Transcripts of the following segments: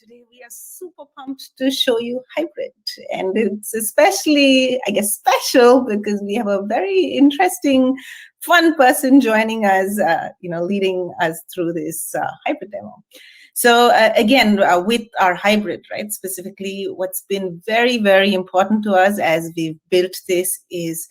today we are super pumped to show you Hybrid. And it's especially, I guess, special because we have a very interesting, fun person joining us, leading us through this Hybrid demo. So again, with our Hybrid, right, specifically what's been very, very important to us as we've built this is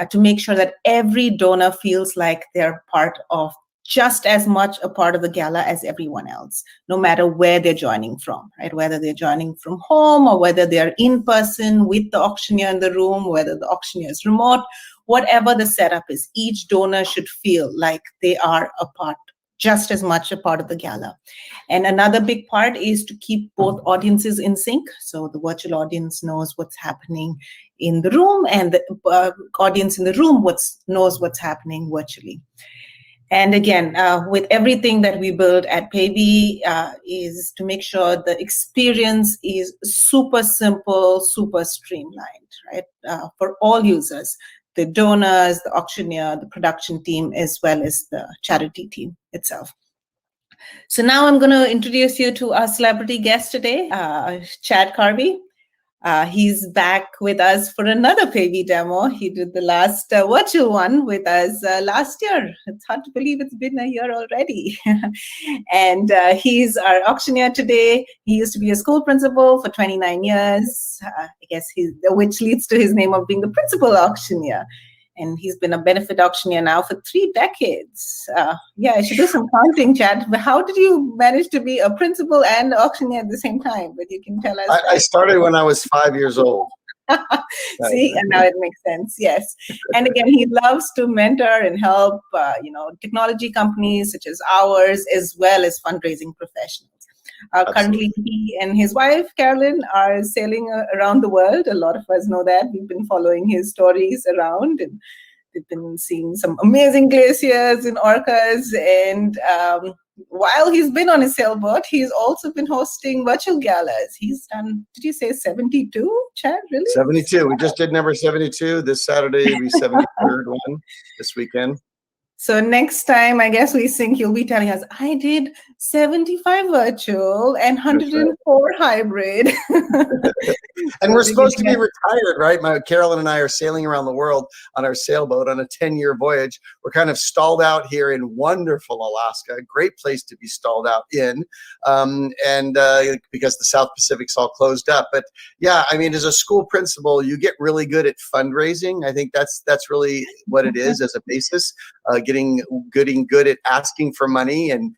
to make sure that every donor feels like they're part of just as much a part of the gala as everyone else, no matter where they're joining from, right? Whether they're joining from home or whether they're in person with the auctioneer in the room, whether the auctioneer is remote, whatever the setup is, each donor should feel like they are a part, just as much a part of the gala. And another big part is to keep both audiences in sync. So the virtual audience knows what's happening in the room and the audience in the room knows what's happening virtually. And again, with everything that we build at PayBee is to make sure the experience is super simple, super streamlined, right? For all users, the donors, the auctioneer, the production team, as well as the charity team itself. So now I'm going to introduce you to our celebrity guest today, Chad Carvey. He's back with us for another PayBee demo. He did the last virtual one with us last year. It's hard to believe it's been a year already. And he's our auctioneer today. He used to be a school principal for 29 years, which leads to his name of being the principal auctioneer. And he's been a benefit auctioneer now for 3 decades. I should do some counting, Chad. But how did you manage to be a principal and auctioneer at the same time? But you can tell us. I started when I was 5 years old. See, and now it makes sense. Yes. And again, he loves to mentor and help, technology companies such as ours, as well as fundraising professionals. Currently, he and his wife, Carolyn, are sailing around the world. A lot of us know that. We've been following his stories around, and we've been seeing some amazing glaciers and orcas. And while he's been on a sailboat, he's also been hosting virtual galas. He's done, did you say 72, Chad? Really? 72. We just did number 72. This Saturday will be 73rd one this weekend. So next time, I guess we think you'll be telling us, I did 75 virtual and 104 hybrid. And we're supposed to be retired, right? Carolyn and I are sailing around the world on our sailboat on a 10-year voyage. We're kind of stalled out here in wonderful Alaska, a great place to be stalled out in, because the South Pacific's all closed up. But yeah, I mean, as a school principal, you get really good at fundraising. I think that's really what it is as a basis. Getting good at asking for money, and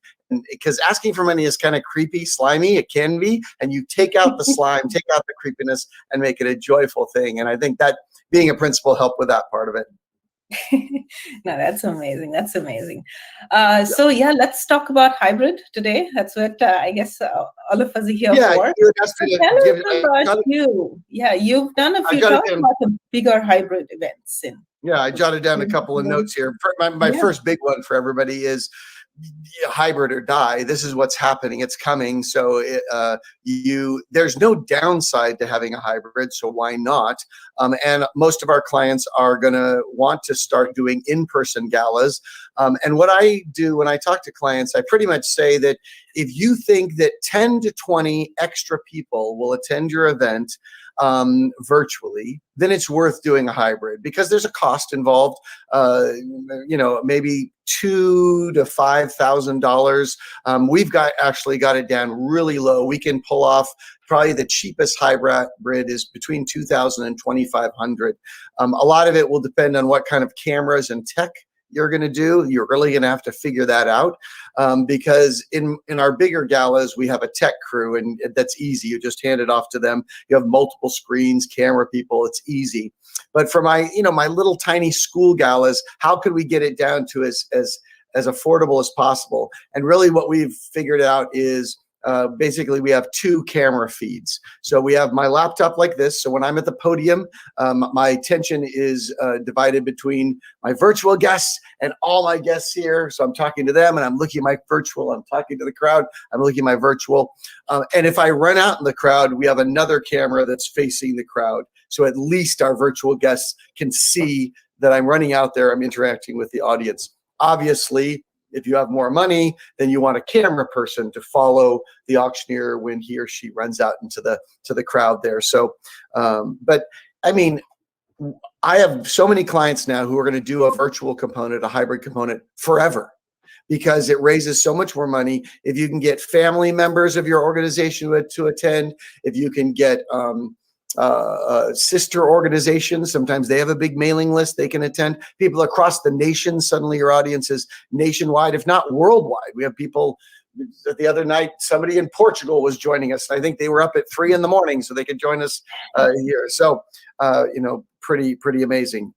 because asking for money is kind of creepy, slimy, it can be, and you take out the slime, take out the creepiness, and make it a joyful thing. And I think that being a principal helped with that part of it. No, that's amazing. That's amazing. So yeah, let's talk about hybrid today. That's what I guess all of us are here for. You've done a few talks about the bigger hybrid events. I jotted down a couple of notes here. My first big one for everybody is hybrid or die. This is what's happening. It's coming. So there's no downside to having a hybrid. So why not? And most of our clients are going to want to start doing in-person galas. And what I do when I talk to clients, I pretty much say that if you think that 10 to 20 extra people will attend your event virtually, then it's worth doing a hybrid because there's a cost involved, maybe $2,000 to $5,000. We've actually got it down really low. We can pull off probably the cheapest hybrid is between $2,000 and $2,500. A lot of it will depend on what kind of cameras and tech you're going to do. You're really going to have to figure that out because in our bigger galas, we have a tech crew, and that's easy. You just hand it off to them. You have multiple screens, camera people. It's easy. But for my little tiny school galas, how could we get it down to as affordable as possible? And really what we've figured out is basically we have 2 camera feeds. So we have my laptop like this. So when I'm at the podium, my attention is divided between my virtual guests and all my guests here. So I'm talking to them and I'm looking at my virtual. I'm talking to the crowd. I'm looking at my virtual. And if I run out in the crowd, we have another camera that's facing the crowd. So at least our virtual guests can see that I'm running out there. I'm interacting with the audience. Obviously, if you have more money, then you want a camera person to follow the auctioneer when he or she runs out into the crowd there. So, but I mean, I have so many clients now who are going to do a virtual component, a hybrid component forever, because it raises so much more money. If you can get family members of your organization to attend, if you can get sister organizations, sometimes they have a big mailing list, they can attend. People across the nation, suddenly your audience is nationwide, if not worldwide. We have people, the other night, somebody in Portugal was joining us. I think they were up at 3 a.m. so they could join us here. So, pretty amazing.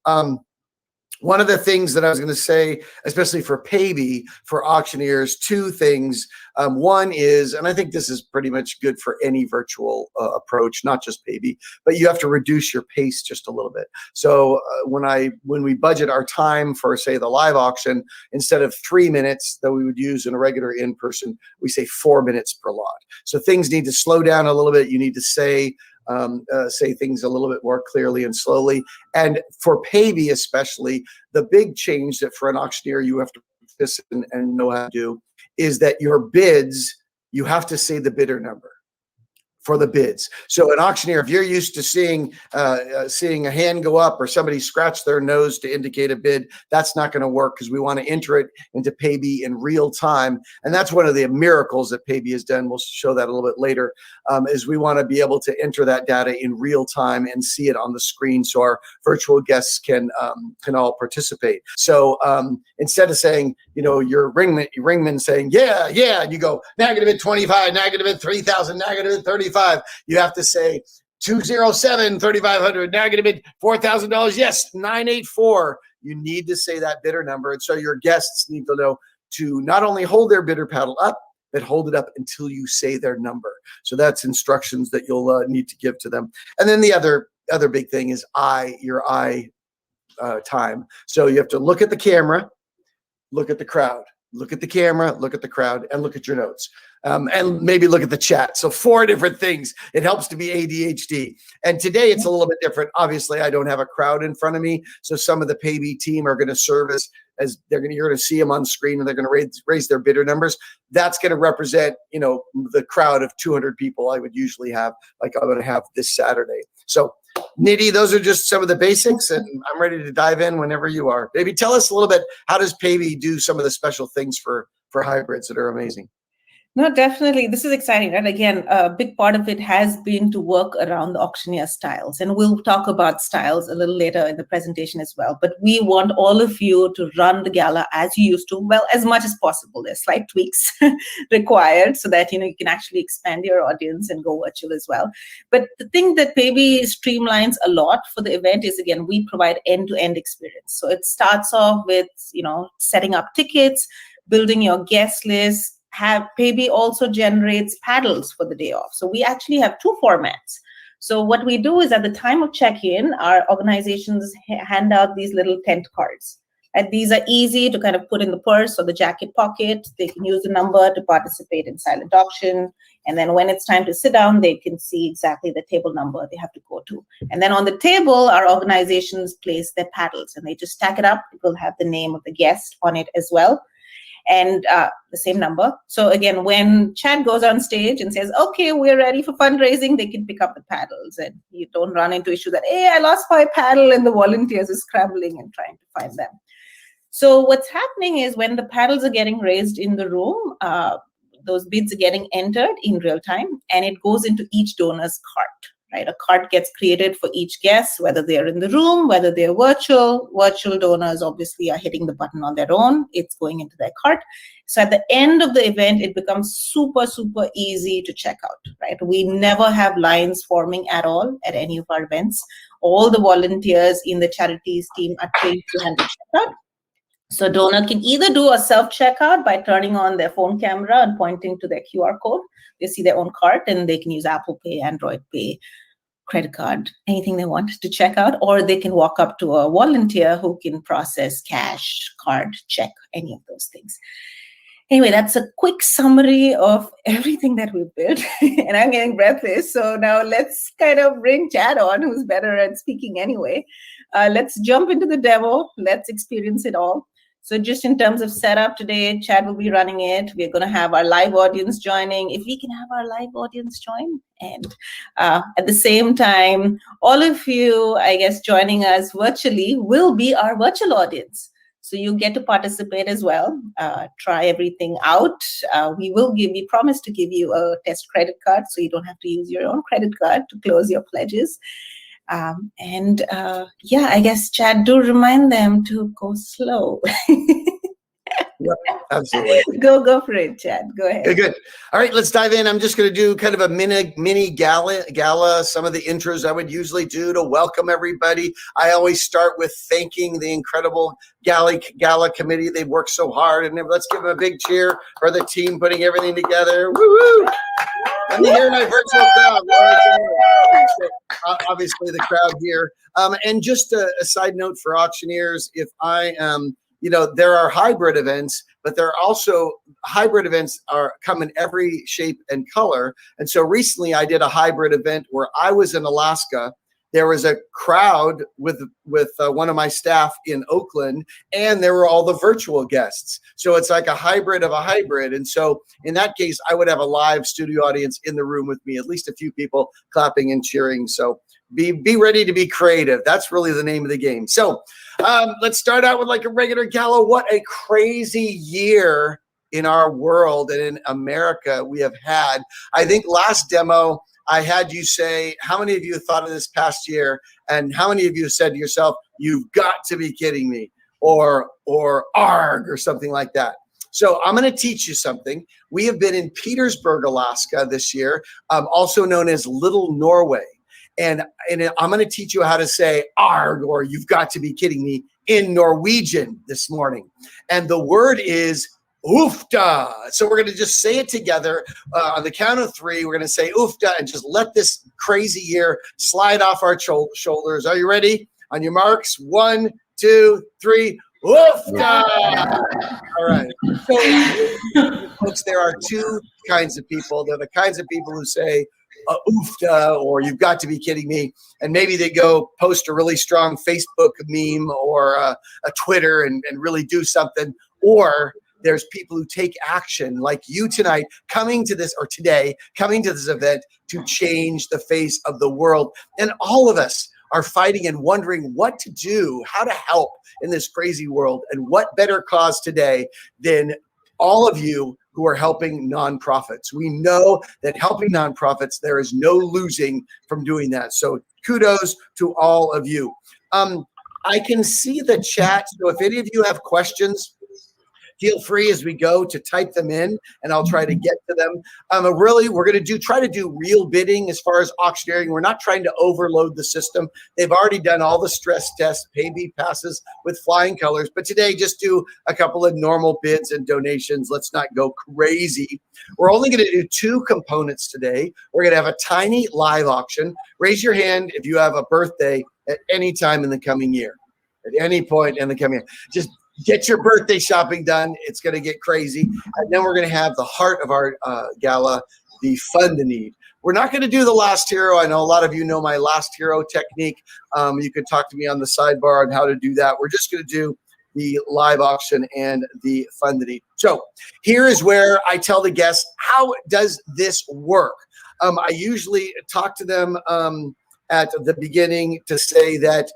One of the things that I was going to say, especially for PayBee, for auctioneers, two things. One is, and I think this is pretty much good for any virtual approach, not just PayBee, but you have to reduce your pace just a little bit. So when we budget our time for, say, the live auction, instead of 3 minutes that we would use in a regular in-person, we say 4 minutes per lot. So things need to slow down a little bit. You need to say things a little bit more clearly and slowly. And for PayBee especially, the big change that for an auctioneer you have to practice and know how to do is that your bids, you have to say the bidder number for the bids. So an auctioneer, if you're used to seeing a hand go up or somebody scratch their nose to indicate a bid, that's not going to work, because we want to enter it into PayBee in real time. And that's one of the miracles that PayBee has done. We'll show that a little bit later, is we want to be able to enter that data in real time and see it on the screen so our virtual guests can all participate. So instead of saying, your ringman saying, yeah, and you go, negative bid 25, negative bid 3,000, negative bid 35. You have to say 207, 3,500, negative bid $4,000. Yes, 984. You need to say that bidder number. And so your guests need to know to not only hold their bidder paddle up, but hold it up until you say their number. So that's instructions that you'll need to give to them. And then the other big thing is your eye time. So you have to look at the camera, look at the crowd, look at the camera, look at the crowd, and look at your notes. And maybe look at the chat. So 4 different things. It helps to be ADHD. And today it's a little bit different. Obviously, I don't have a crowd in front of me. So some of the PayBee team are going to serve as you're going to see them on screen, and they're going to raise their bidder numbers. That's going to represent, the crowd of 200 people I would usually have, like I'm going to have this Saturday. So Nidhi, those are just some of the basics, and I'm ready to dive in whenever you are. Maybe tell us a little bit, how does PayBee do some of the special things for hybrids that are amazing? No, definitely. This is exciting, right? Again, a big part of it has been to work around the auctioneer styles. And we'll talk about styles a little later in the presentation as well. But we want all of you to run the gala as you used to, well, as much as possible. There's slight tweaks required so that, you can actually expand your audience and go virtual as well. But the thing that PayBee streamlines a lot for the event is, again, we provide end-to-end experience. So it starts off with, setting up tickets, building your guest list. PayBee also generates paddles for the day off. So we actually have 2 formats. So what we do is at the time of check-in, our organizations hand out these little tent cards. And these are easy to kind of put in the purse or the jacket pocket. They can use the number to participate in silent auction. And then when it's time to sit down, they can see exactly the table number they have to go to. And then on the table, our organizations place their paddles, and they just stack it up. It will have the name of the guest on it as well, and the same number. So again, when Chad goes on stage and says, okay, we're ready for fundraising, they can pick up the paddles, and you don't run into issue that, hey, I lost my paddle, and the volunteers are scrambling and trying to find them. So what's happening is when the paddles are getting raised in the room, those bids are getting entered in real time, and it goes into each donor's cart. Right? A cart gets created for each guest, whether they're in the room, whether they're virtual. Virtual donors obviously are hitting the button on their own. It's going into their cart. So at the end of the event, it becomes super, super easy to check out, right? We never have lines forming at all at any of our events. All the volunteers in the charities team are trained to handle checkout. So donor can either do a self-checkout by turning on their phone camera and pointing to their QR code. They see their own cart, and they can use Apple Pay, Android Pay, credit card, anything they want to check out, or they can walk up to a volunteer who can process cash, card, check, any of those things. Anyway, that's a quick summary of everything that we've built, and I'm getting breathless. So now let's kind of bring Chad on, who's better at speaking anyway. Let's jump into the demo. Let's experience it all. So just in terms of setup today, Chad will be running it. We're going to have our live audience joining. If we can have our live audience join. And at the same time, all of you, I guess, joining us virtually will be our virtual audience. So you get to participate as well. Try everything out. We promise to give you a test credit card, so you don't have to use your own credit card to close your pledges. Yeah, I guess, Chad, do remind them to go slow. Yep, absolutely. Go for it, Chad. Go ahead. Okay, good. All right, let's dive in. I'm just going to do kind of a mini gala, some of the intros I would usually do to welcome everybody. I always start with thanking the incredible Gala committee. They've worked so hard, and let's give them a big cheer for the team putting everything together. Woo-hoo! Let me hear my virtual crowd. Obviously, the crowd here. And just a side note for auctioneers, if I am, there are hybrid events, but there are also hybrid events come in every shape and color. And so recently I did a hybrid event where I was in Alaska. There was a crowd with one of my staff in Oakland, and there were all the virtual guests. So it's like a hybrid of a hybrid. And so in that case, I would have a live studio audience in the room with me, at least a few people clapping and cheering. So be ready to be creative. That's really the name of the game. So let's start out with like a regular gala. What a crazy year in our world and in America we have had. I think last demo, I had you say, how many of you thought of this past year? And how many of you said to yourself, you've got to be kidding me, or ARG, or something like that. So I'm going to teach you something. We have been in Petersburg, Alaska this year, also known as Little Norway. And I'm going to teach you how to say ARG, or you've got to be kidding me, in Norwegian this morning. And the word is oofda. So we're going to just say it together on the count of 3. We're going to say oofda and just let this crazy year slide off our shoulders. Are you ready? On your marks, 1, 2, 3. Oofda! All right. So, folks, there are 2 kinds of people. They're the kinds of people who say oofda, or you've got to be kidding me. And maybe they go post a really strong Facebook meme or a Twitter and really do something. Or there's people who take action like you tonight coming to this event to change the face of the world. And all of us are fighting and wondering what to do, how to help in this crazy world. And what better cause today than all of you who are helping nonprofits. We know that helping nonprofits, there is no losing from doing that. So kudos to all of you. I can see the chat. So if any of you have questions, feel free as we go to type them in, and I'll try to get to them. Really, we're going to try to do real bidding as far as auctioneering. We're not trying to overload the system. They've already done all the stress tests, PayBee passes with flying colors. But today, just do a couple of normal bids and donations. Let's not go crazy. We're only going to do 2 components today. We're going to have a tiny live auction. Raise your hand if you have a birthday at any time in the coming year. At any point in the coming year. Just get your birthday shopping done. It's going to get crazy. And then we're going to have the heart of our gala, the fund the need. We're not going to do the last hero. I know a lot of you know my last hero technique. You could talk to me on the sidebar on how to do that. We're just going to do the live auction and the fund the need. So here is where I tell the guests, how does this work? I usually talk to them at the beginning to say that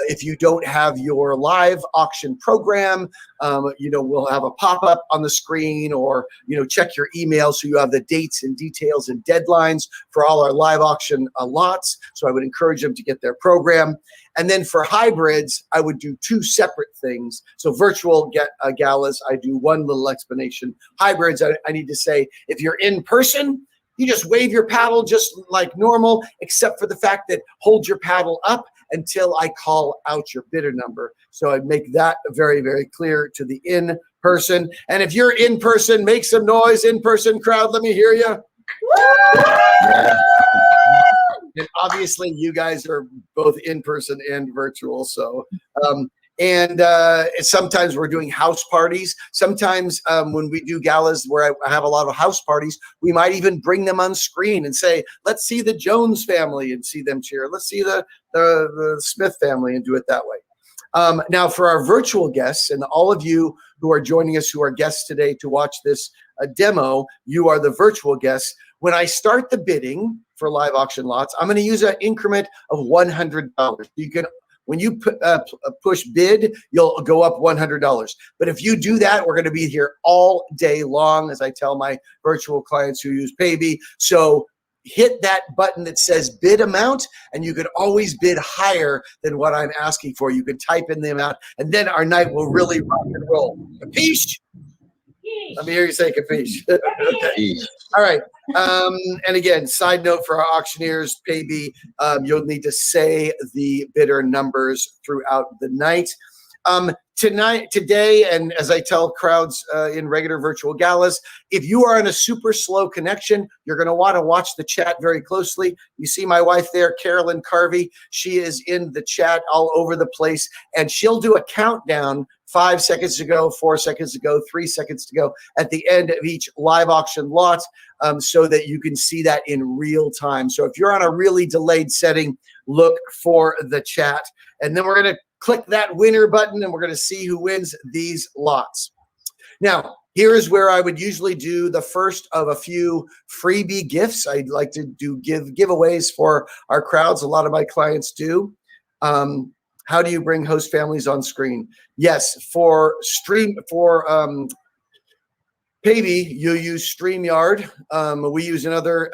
if you don't have your live auction program, we'll have a pop-up on the screen, or, check your email so you have the dates and details and deadlines for all our live auction lots. So I would encourage them to get their program. And then for hybrids, I would do 2 separate things. So virtual galas, I do one little explanation. Hybrids, I need to say, if you're in person, you just wave your paddle just like normal, except for the fact that hold your paddle up until I call out your bidder number. So I make that very, very clear to the in-person. And if you're in person, make some noise, in-person crowd. Let me hear you. Yeah. And obviously, you guys are both in-person and virtual. So, sometimes we're doing house parties. Sometimes when we do galas where I have a lot of house parties, we might even bring them on screen and say, let's see the Jones family and see them cheer. Let's see the Smith family and do it that way. Now, for our virtual guests and all of you who are joining us, who are guests today to watch this demo, you are the virtual guests. When I start the bidding for live auction lots, I'm going to use an increment of $100. You can, when you push bid, you'll go up $100. But if you do that, we're going to be here all day long, as I tell my virtual clients who use PayBee. So hit that button that says bid amount, and you can always bid higher than what I'm asking for. You can type in the amount, and then our night will really rock and roll. Capiche? Let me hear you say capiche. Okay. All right. And again, side note for our auctioneers, PayBee, you'll need to say the bidder numbers throughout the night. Today, and as I tell crowds in regular virtual galas, if you are on a super slow connection, you're going to want to watch the chat very closely. You see my wife there, Chad Carvey. She is in the chat all over the place, and she'll do a countdown 5 seconds to go, 4 seconds to go, 3 seconds to go at the end of each live auction lot, so that you can see that in real time. So if you're on a really delayed setting, look for the chat. And then we're going to click that winner button, and we're going to see who wins these lots. Now, here is where I would usually do the first of a few freebie gifts. I'd like to do giveaways for our crowds. A lot of my clients do. How do you bring host families on screen? Yes, for PayBee, you use StreamYard. We use another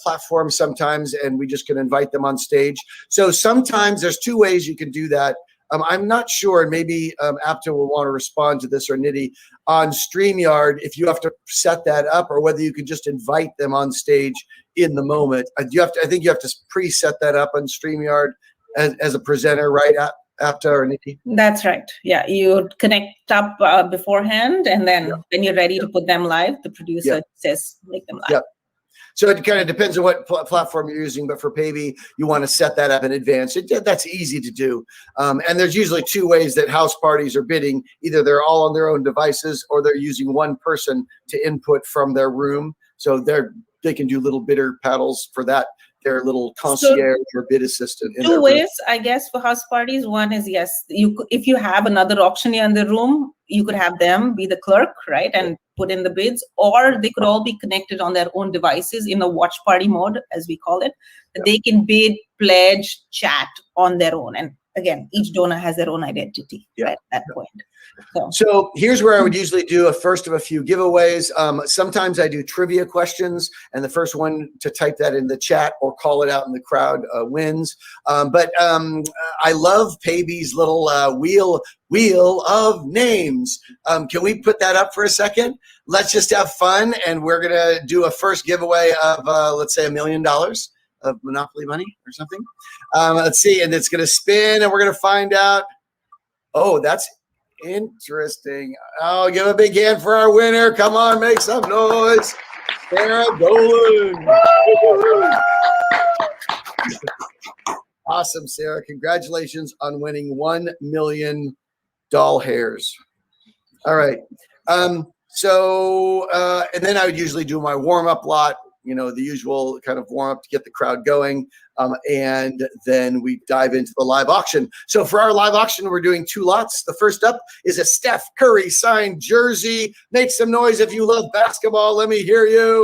platform sometimes, and we just can invite them on stage. So sometimes there's two ways you can do that. I'm not sure, and maybe Apta will want to respond to this, or Nidhi, on StreamYard, if you have to set that up, or whether you can just invite them on stage in the moment. I think you have to pre-set that up on StreamYard as a presenter, right, Apta or Nidhi? That's right. Yeah, you connect up beforehand, and then when you're ready to put them live, the producer says, make them live. Yep. So it kind of depends on what platform you're using, but for PayBee, you want to set that up in advance. That's easy to do. And there's usually two ways that house parties are bidding. Either they're all on their own devices, or they're using one person to input from their room. So they can do little bidder paddles for that. Their little concierge or bid assistant. Two ways, I guess, for house parties. One is, yes, if you have another auctioneer in the room, you could have them be the clerk, right, and put in the bids, or they could all be connected on their own devices in a watch party mode, as we call it. They can bid, pledge, chat on their own. And again, each donor has their own identity at that point. So here's where I would usually do a first of a few giveaways. Sometimes I do trivia questions, and the first one to type that in the chat or call it out in the crowd wins. But I love PayBee's little wheel of names. Can we put that up for a second? Let's just have fun, and we're gonna do a first giveaway of let's say $1 million of Monopoly money or something. Let's see, and it's gonna spin, and we're gonna find out. Oh, that's interesting. Oh, give a big hand for our winner. Come on, make some noise. Sarah Dolan. Awesome, Sarah. Congratulations on winning 1 million doll hairs. All right. And then I would usually do my warm-up lot, the usual kind of warm-up to get the crowd going. And then we dive into the live auction. So for our live auction, we're doing 2 lots. The first up is a Steph Curry signed jersey. Make some noise if you love basketball. Let me hear you.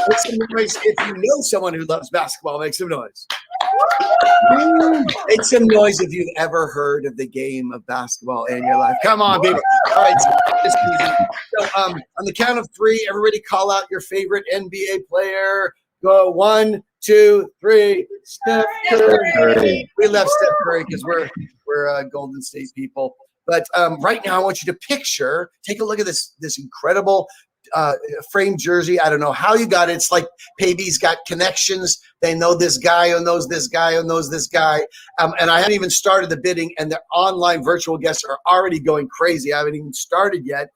Make some noise if you know someone who loves basketball. Make some noise. Make some noise if you've ever heard of the game of basketball in your life. Come on, baby. All right. So on the count of 3, everybody call out your favorite NBA player. Go 1, 2, 3. Steph Curry. We love Steph Curry because we're Golden State people. But right now, I want you to take a look at this incredible framed jersey. I don't know how you got it. It's like PayBee's got connections. They know this guy who knows this guy who knows this guy. And I haven't even started the bidding, and the online virtual guests are already going crazy. I haven't even started yet.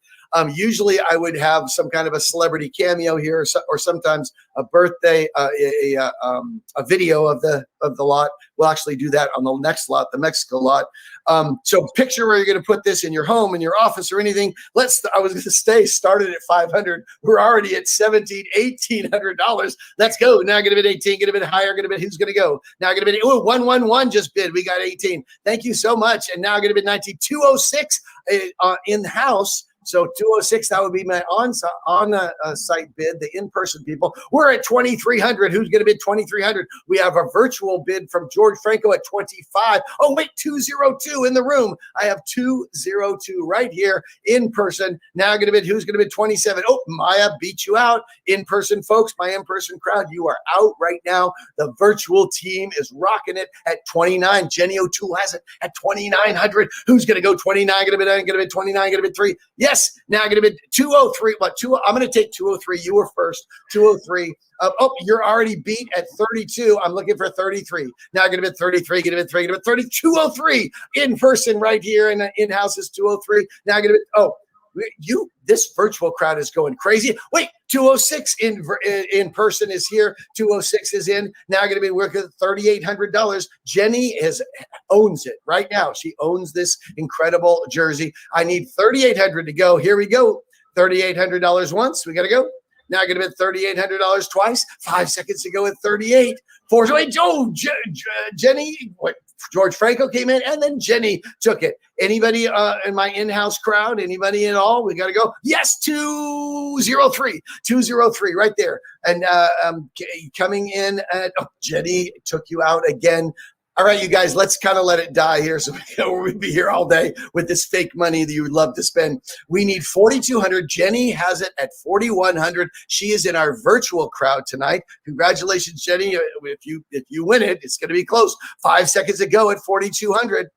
Usually I would have some kind of a celebrity cameo here, or sometimes a birthday, a video of the lot. We'll actually do that on the next lot, the Mexico lot. So picture where you're going to put this in your home, in your office, or anything. I was going to say, started at 500. We're already at $1,800. Let's go. Now going to bid 18, going to bid higher, going to bid, who's going to go? Now going to bid, 111 just bid. We got 18. Thank you so much. And now going to bid 19, 206 in the house. So 206, that would be my on-site bid, the in-person people. We're at 2,300. Who's going to bid 2,300? We have a virtual bid from George Franco at 25. Oh, wait, 202 in the room. I have 202 right here in person. Now going to bid, who's going to bid 27? Oh, Maya beat you out. In-person folks, my in-person crowd, you are out right now. The virtual team is rocking it at 29. Jenny O'Toole has it at 2,900. Who's going to go 29? Going to bid 9, going to bid 29, going to bid 3. Yes, now I'm going to bid 203. I'm going to take 203. You were first. 203. You're already beat at 32. I'm looking for 33. Now I'm going to bid 33. Going to bid 3. Going to bid 30. 203 in person right here, and in-house is 203. Now I'm going to bid, this virtual crowd is going crazy. Wait, 206 in person is here. 206 is in. Now I'm going to be working at $3,800. Jenny owns it right now. She owns this incredible jersey. I need $3,800 to go. Here we go. $3,800 once. We got to go. Now I'm going to bid $3,800 twice. 5 seconds to go at 38. 4. Wait, Jenny. What? George Franco came in, and then Jenny took it. Anybody in my in-house crowd? Anybody at all? We got to go. Yes, 203. 203 right there. And coming in, Jenny took you out again. All right, you guys, let's kind of let it die here, so we'll be here all day with this fake money that you would love to spend. We need 4,200. Jenny has it at 4,100. She is in our virtual crowd tonight. Congratulations, Jenny. If you win it, it's going to be close. 5 seconds to go at 4,200.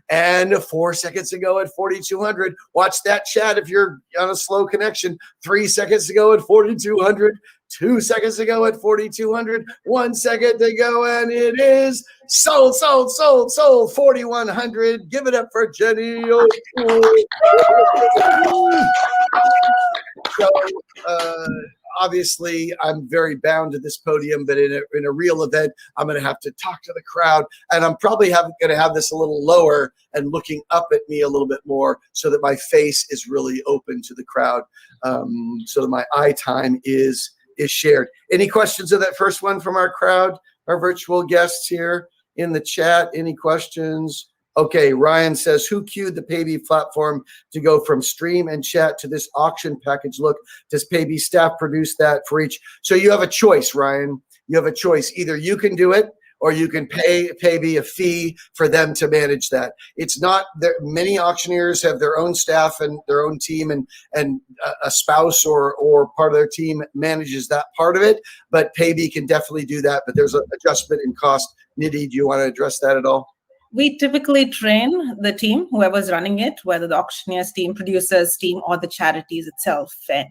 And 4 seconds to go at 4,200. Watch that chat if you're on a slow connection. 3 seconds to go at 4,200. 2 seconds to go at 4,200. 1 second to go, and it is sold. 4,100. Give it up for Jenny O'Toole. So, obviously, I'm very bound to this podium, but in a real event, I'm going to have to talk to the crowd, and I'm probably going to have this a little lower and looking up at me a little bit more so that my face is really open to the crowd, so that my eye time is shared. Any questions of that first one from our crowd, our virtual guests here in the chat? Any questions? Okay, Ryan says, who queued the PayBee platform to go from stream and chat to this auction package look? Does PayBee staff produce that for each? So you have a choice, Ryan. You have a choice. Either you can do it, or you can pay PayBee a fee for them to manage that. It's not that many auctioneers have their own staff and their own team, and a spouse or part of their team manages that part of it. But PayBee can definitely do that. But there's an adjustment in cost. Nidhi, do you want to address that at all? We typically train the team, whoever's running it, whether the auctioneer's team, producer's team, or the charities itself. And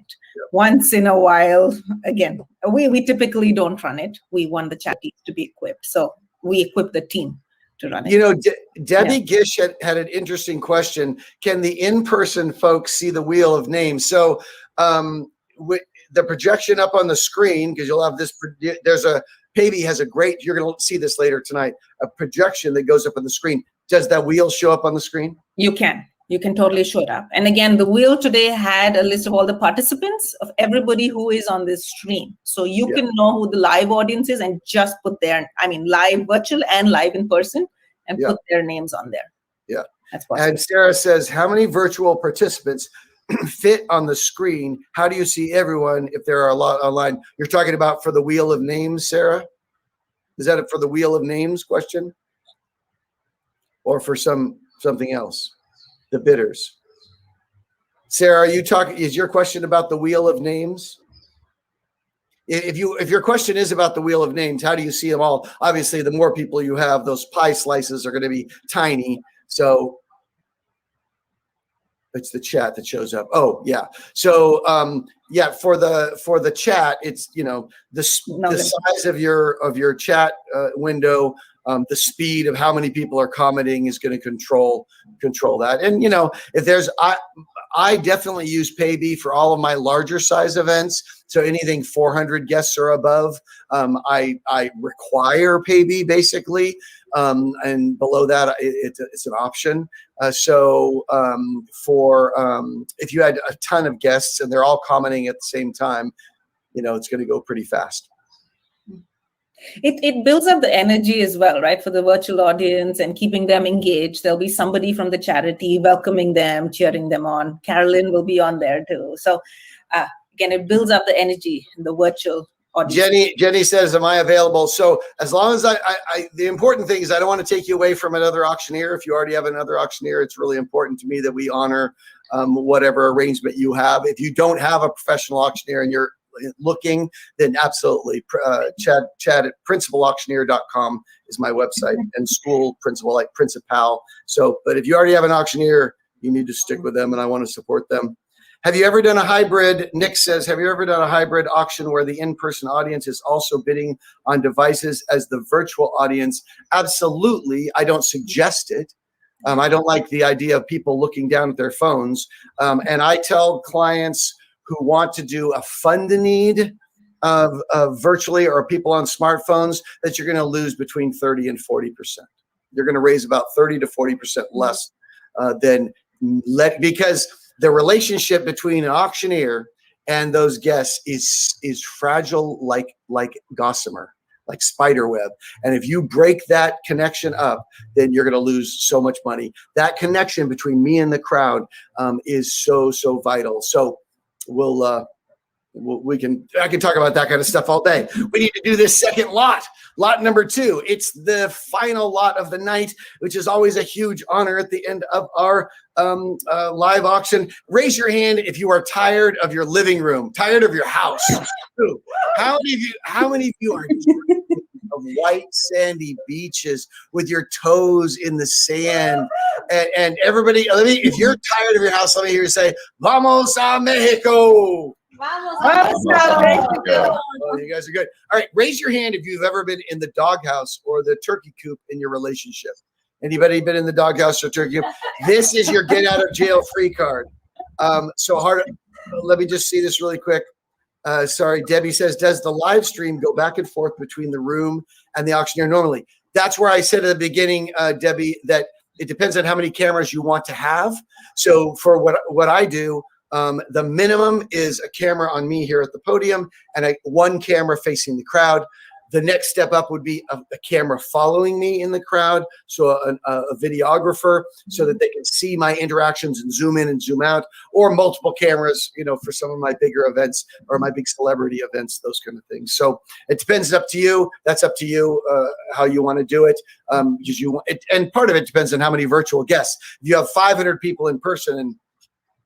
once in a while, again, we typically don't run it. We want the charities to be equipped. So we equip the team to run it. You know, Debbie Gish had an interesting question. Can the in-person folks see the wheel of names? So with the projection up on the screen, because you'll have this, PayBee has a great, you're going to see this later tonight, a projection that goes up on the screen. Does that wheel show up on the screen? You can totally show it up. And again, the wheel today had a list of all the participants of everybody who is on this stream. So you can know who the live audience is and just put live virtual and live in person, and put their names on there. Yeah. That's possible. And Sarah says, how many virtual participants fit on the screen? How do you see everyone if there are a lot online? You're talking about for the wheel of names, Sarah? Is that for the wheel of names question? Or for something else? The bidders. Sarah, is your question about the wheel of names? If your question is about the wheel of names, how do you see them all? Obviously, the more people you have, those pie slices are going to be tiny. So it's the chat that shows up. Oh, yeah. So, for the chat, it's, the size of your chat window, the speed of how many people are commenting is going to control that. And, if there's, I definitely use PayBee for all of my larger size events. So anything 400 guests or above, I require PayBee basically. And below that, it's an option. So if you had a ton of guests and they're all commenting at the same time, it's going to go pretty fast. It builds up the energy as well, right, for the virtual audience and keeping them engaged. There'll be somebody from the charity welcoming them, cheering them on. Carolyn will be on there too. So again, it builds up the energy in the virtual audience. Jenny says, am I available? So as long as the important thing is I don't want to take you away from another auctioneer. If you already have another auctioneer, it's really important to me that we honor whatever arrangement you have. If you don't have a professional auctioneer and you're looking, then absolutely. Chad at principalauctioneer.com is my website, and school principal like Principal. So, but if you already have an auctioneer, you need to stick with them, and I want to support them. Have you ever done a hybrid? Nick says, have you ever done a hybrid auction where the in-person audience is also bidding on devices as the virtual audience? Absolutely. I don't suggest it. I don't like the idea of people looking down at their phones. And I tell clients who want to do a fund-a-need virtually, or people on smartphones, that you're going to lose between 30 and 40%. You're going to raise about 30 to 40% less because the relationship between an auctioneer and those guests is fragile like gossamer, like spider web. And if you break that connection up, then you're going to lose so much money. That connection between me and the crowd is so vital. So I can talk about that kind of stuff all day. We need to do this second lot number 2. It's the final lot of the night, which is always a huge honor at the end of our live auction. Raise your hand if you are tired of your living room, tired of your house. How many of you are of white sandy beaches with your toes in the sand? And everybody, if you're tired of your house, let me hear you say, "Vamos a Mexico." Oh, you guys are good. All right, raise your hand if you've ever been in the doghouse or the turkey coop in your relationship. Anybody been in the doghouse or turkey coop? This is your get out of jail free card. Let me just see this really quick. Sorry, Debbie says, does the live stream go back and forth between the room and the auctioneer normally? That's where I said at the beginning, Debbie, that it depends on how many cameras you want to have. So for what I do, the minimum is a camera on me here at the podium and one camera facing the crowd. The next step up would be a camera following me in the crowd, so a videographer, so that they can see my interactions and zoom in and zoom out, or multiple cameras, for some of my bigger events or my big celebrity events, those kind of things. So it depends. Up to you. That's up to you how you want to do it. And part of it depends on how many virtual guests. If you have 500 people in person and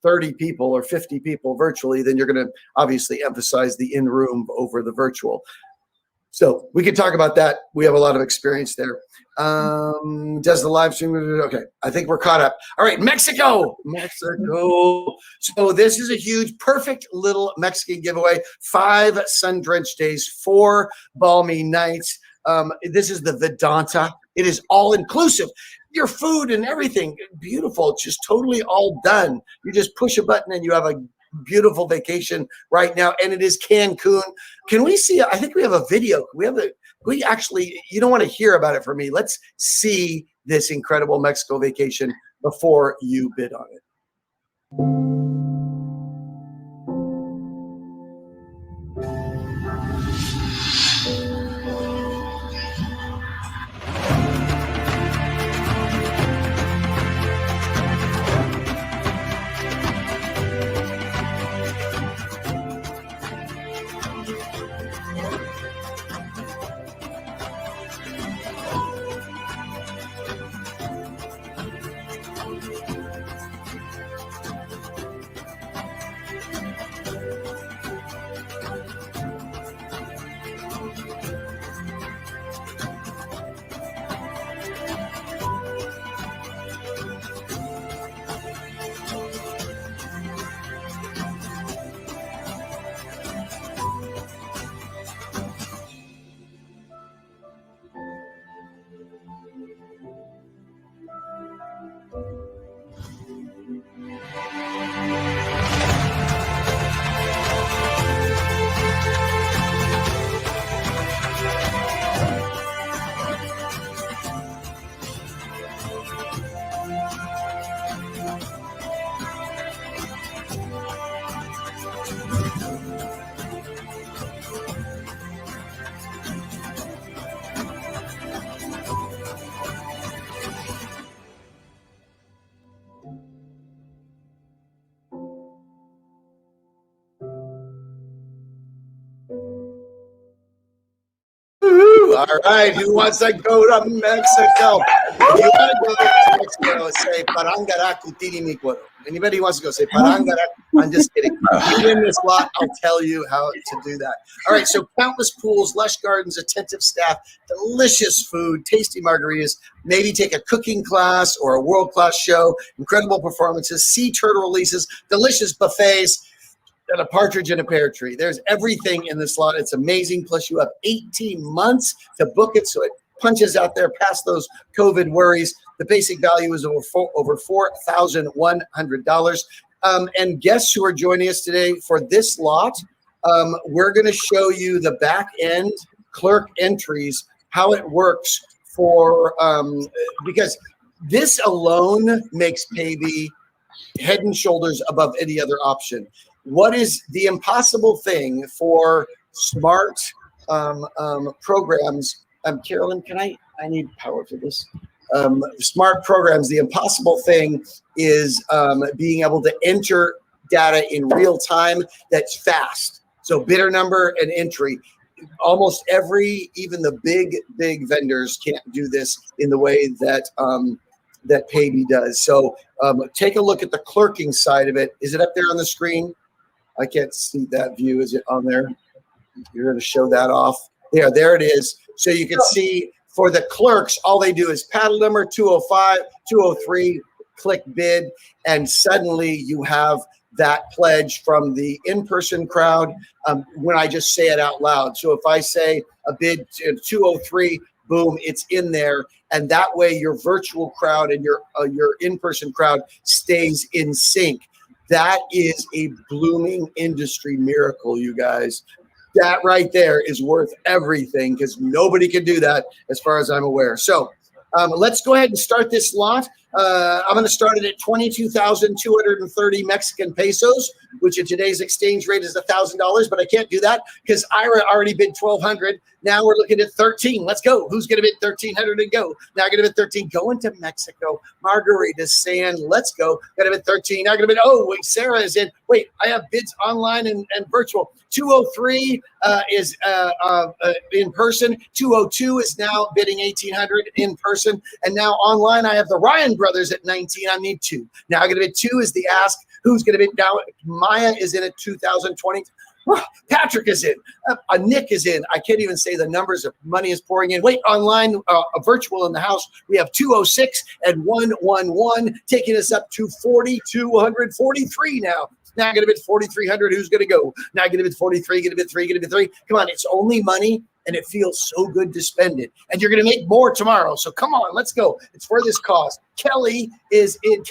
30 people or 50 people virtually, then you're going to obviously emphasize the in-room over the virtual. So we can talk about that. We have a lot of experience there. Does the live stream? Okay, I think we're caught up. All right, Mexico. So this is a huge, perfect little Mexican giveaway. 5 sun-drenched days, 4 balmy nights. This is the Vedanta. It is all inclusive. Your food and everything, beautiful. It's just totally all done. You just push a button and you have a beautiful vacation right now, and it is Cancun. Can we see? I think we have a video. We actually, you don't want to hear about it from me. Let's see this incredible Mexico vacation before you bid on it. All right, who wants to go to Mexico? If you want to go to Mexico, say Parangaraku Tirimikoro. Anybody who wants to go, say Parangaraku. I'm just kidding. You win this lot, I'll tell you how to do that. All right, so countless pools, lush gardens, attentive staff, delicious food, tasty margaritas, maybe take a cooking class or a world-class show, incredible performances, sea turtle releases, delicious buffets, and a partridge in a pear tree. There's everything in this lot. It's amazing. Plus, you have 18 months to book it, so it punches out there past those COVID worries. The basic value is over $4,100. And guests who are joining us today for this lot, we're going to show you the back end clerk entries, how it works for because this alone makes PayBee head and shoulders above any other option. What is the impossible thing for smart programs? Carolyn, I need power for this. Smart programs, the impossible thing is being able to enter data in real time that's fast. So bidder number and entry. Almost even the big vendors can't do this in the way that that PayBee does. So take a look at the clerking side of it. Is it up there on the screen? I can't see that view. Is it on there? You're going to show that off. There it is. So you can see for the clerks, all they do is paddle number 205, 203, click bid, and suddenly you have that pledge from the in-person crowd when I just say it out loud. So if I say a bid 203, boom, it's in there. And that way your virtual crowd and your in-person crowd stays in sync. That is a blooming industry miracle, you guys. That right there is worth everything because nobody can do that as far as I'm aware. So let's go ahead and start this lot. I'm going to start it at 22,230 Mexican pesos, which in today's exchange rate is $1,000, but I can't do that because Ira already bid 1,200. Now we're looking at 13. Let's go. Who's going to bid 1,300 and go? Now I'm going to bid 13. Going to Mexico. Margarita Sand. Let's go. Got to bid 13. Now I'm going to bid. Oh, wait, Sarah is in. Wait, I have bids online and virtual. 203 is in person. 202 is now bidding 1,800 in person. And now online, I have the Ryan brothers at 19. I need 2. Now I'm going to bid 2 is the ask. Who's going to bid now? Maya is in at 2020. Patrick is in. Nick is in. I can't even say the numbers of money is pouring in. Wait, online, virtual in the house. We have 206 and 111 taking us up to 4,243 now. Now I'm going to bid 4,300. Who's going to go? Now I'm going to bid 43, going to bid 3, going to bid 3. Come on, it's only money, and it feels so good to spend it. And you're going to make more tomorrow. So come on, let's go. It's for this cause. Kelsey is in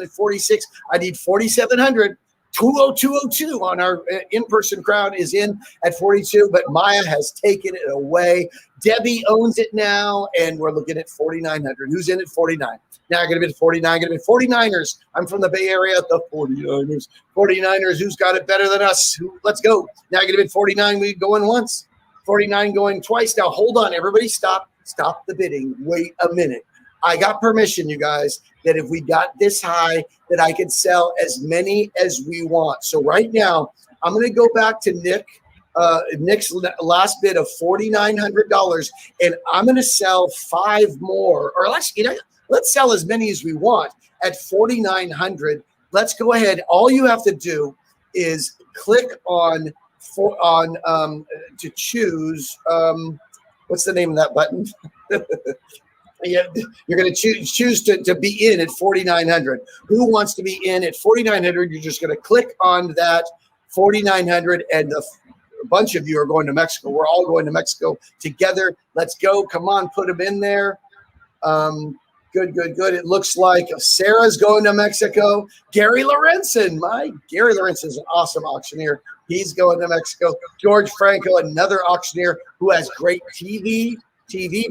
at 46. I need 4,700. 20202 on our in-person crowd is in at 42, but Maya has taken it away. Debbie owns it now, and we're looking at 4,900. Who's in at 49? Now I'm going to bid 49, going to bid 49ers. I'm from the Bay Area, the 49ers. 49ers, who's got it better than us? Let's go. Now I'm going to bid 49. We going once. 49 going twice. Now hold on, everybody stop. Stop the bidding. Wait a minute. I got permission, you guys, that if we got this high, that I could sell as many as we want. So right now, I'm going to go back to Nick's last bid of $4,900, and I'm going to sell 5 more. Or let's sell as many as we want at $4,900. Let's go ahead. All you have to do is click on to choose. What's the name of that button? Yeah, you're going to choose to be in at 4,900. Who wants to be in at 4,900? You're just going to click on that 4,900, and a bunch of you are going to Mexico. We're all going to Mexico together. Let's go. Come on, put them in there. Good. It looks like Sarah's going to Mexico. Gary Lorenzen. Gary Lorenzen is an awesome auctioneer. He's going to Mexico. George Franco, another auctioneer who has great TV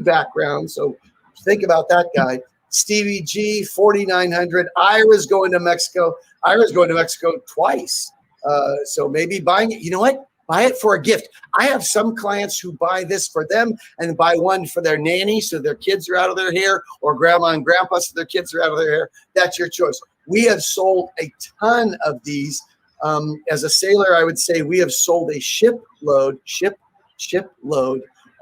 background. So think about that guy. Stevie G, 4,900. Ira's going to Mexico. Ira's going to Mexico twice. So maybe buying it. You know what? Buy it for a gift. I have some clients who buy this for them and buy one for their nanny so their kids are out of their hair, or grandma and grandpa so their kids are out of their hair. That's your choice. We have sold a ton of these. As a sailor, I would say we have sold a shipload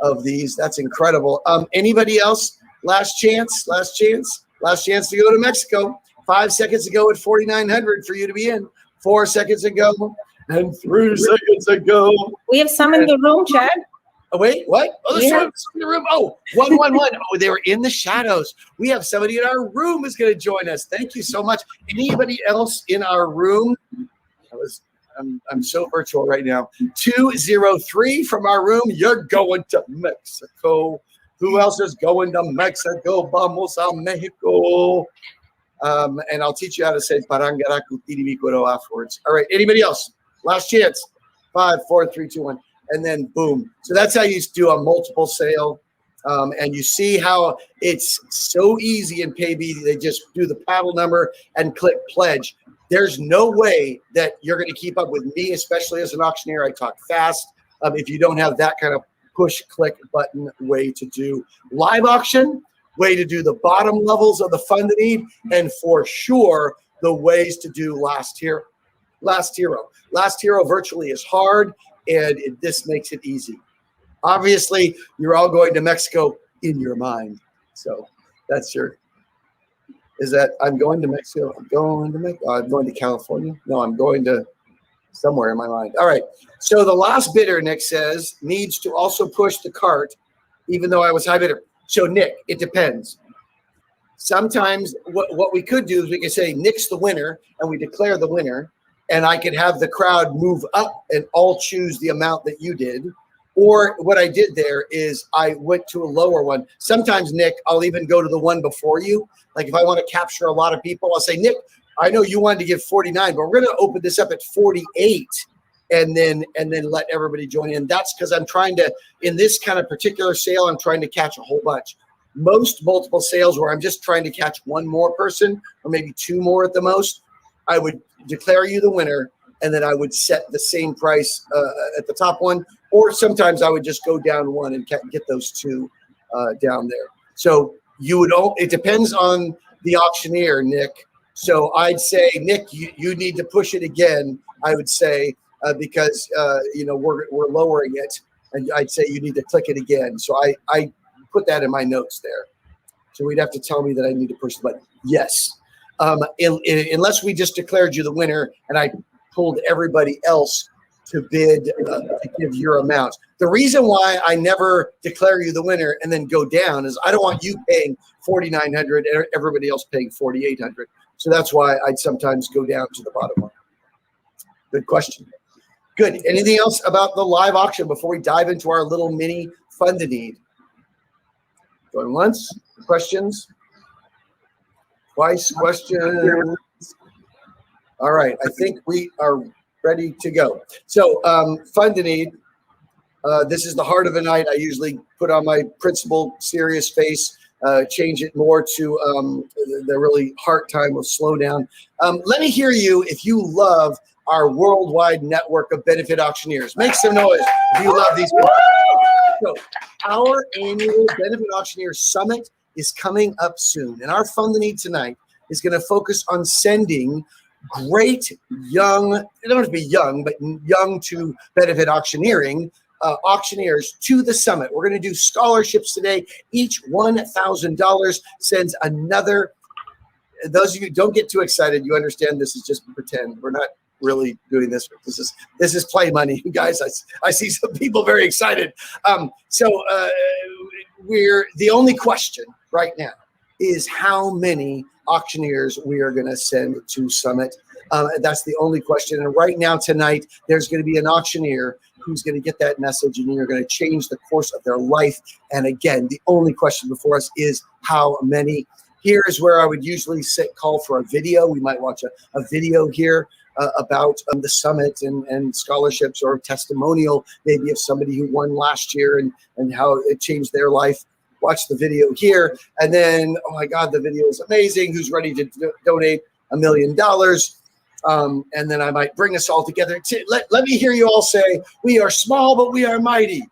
of these. That's incredible. Anybody else? Last chance to go to Mexico. 5 seconds ago at 4,900 for you to be in. 4 seconds ago and 3 seconds ago. We have some in the room, Chad. Oh, wait, what? Oh, there's someone in the room. Oh, 111. Oh, they were in the shadows. We have somebody in our room who's going to join us. Thank you so much. Anybody else in our room? I'm so virtual right now. 203 from our room. You're going to Mexico. Who else is going to Mexico? Vamos a Mexico. And I'll teach you how to say Parangaraku Tiribikoro afterwards. All right. Anybody else? Last chance. 5, 4, 3, 2, 1. And then boom. So that's how you do a multiple sale. And you see how it's so easy in PayBee. They just do the paddle number and click pledge. There's no way that you're going to keep up with me, especially as an auctioneer. I talk fast. If you don't have that kind of push click button way to do live auction, way to do the bottom levels of the fund need, and for sure the ways to do last hero. Last hero virtually is hard, and this makes it easy. Obviously, you're all going to Mexico in your mind. So that's your, is that I'm going to Mexico. I'm going to California. No, I'm going to somewhere in my mind. All right. So the last bidder, Nick says, needs to also push the cart, even though I was high bidder. So Nick, it depends. Sometimes what we could do is we could say Nick's the winner, and we declare the winner, and I could have the crowd move up and all choose the amount that you did. Or what I did there is I went to a lower one. Sometimes, Nick, I'll even go to the one before you. Like if I want to capture a lot of people, I'll say, Nick, I know you wanted to give 49, but we're going to open this up at 48 and then let everybody join in. That's because I'm trying to, in this kind of particular sale, I'm trying to catch a whole bunch. Most multiple sales where I'm just trying to catch one more person or maybe two more at the most, I would declare you the winner, and then I would set the same price at the top one, or sometimes I would just go down one and get those two down there. So you would, it depends on the auctioneer, Nick. So I'd say, Nick, you need to push it again, I would say, because we're lowering it, and I'd say you need to click it again. So I put that in my notes there. So we'd have to tell me that I need to push the button. Yes. Unless we just declared you the winner and I pulled everybody else to bid to give your amount. The reason why I never declare you the winner and then go down is I don't want you paying $4,900 and everybody else paying $4,800. So that's why I'd sometimes go down to the bottom one. Good question. Good. Anything else about the live auction before we dive into our little mini fund need? Going once. Questions? Twice. Questions? All right. I think we are ready to go. So fund need. This is the heart of the night. I usually put on my principal serious face, change it more to the really heart time of slow down. Let me hear you if you love our worldwide network of benefit auctioneers. Make some noise if you love these people. So our annual Benefit Auctioneer Summit is coming up soon. And our fund need tonight is going to focus on sending great young, they don't have to be young, but young to benefit auctioneering, auctioneers to the summit. We're going to do scholarships today. Each $1,000 sends another. Those of you don't get too excited. You understand this is just pretend. We're not really doing this. This is play money, guys. I see some people very excited. So we're the only question right now is how many auctioneers we are going to send to Summit. That's the only question. And right now tonight, there's going to be an auctioneer who's going to get that message, and you're going to change the course of their life. And again, the only question before us is how many. Here is where I would usually call for a video. We might watch a video here about the summit and scholarships, or a testimonial maybe of somebody who won last year and how it changed their life. Watch the video here. And then, oh my God, the video is amazing. Who's ready to donate $1 million? And then I might bring us all together. Let me hear you all say, we are small, but we are mighty.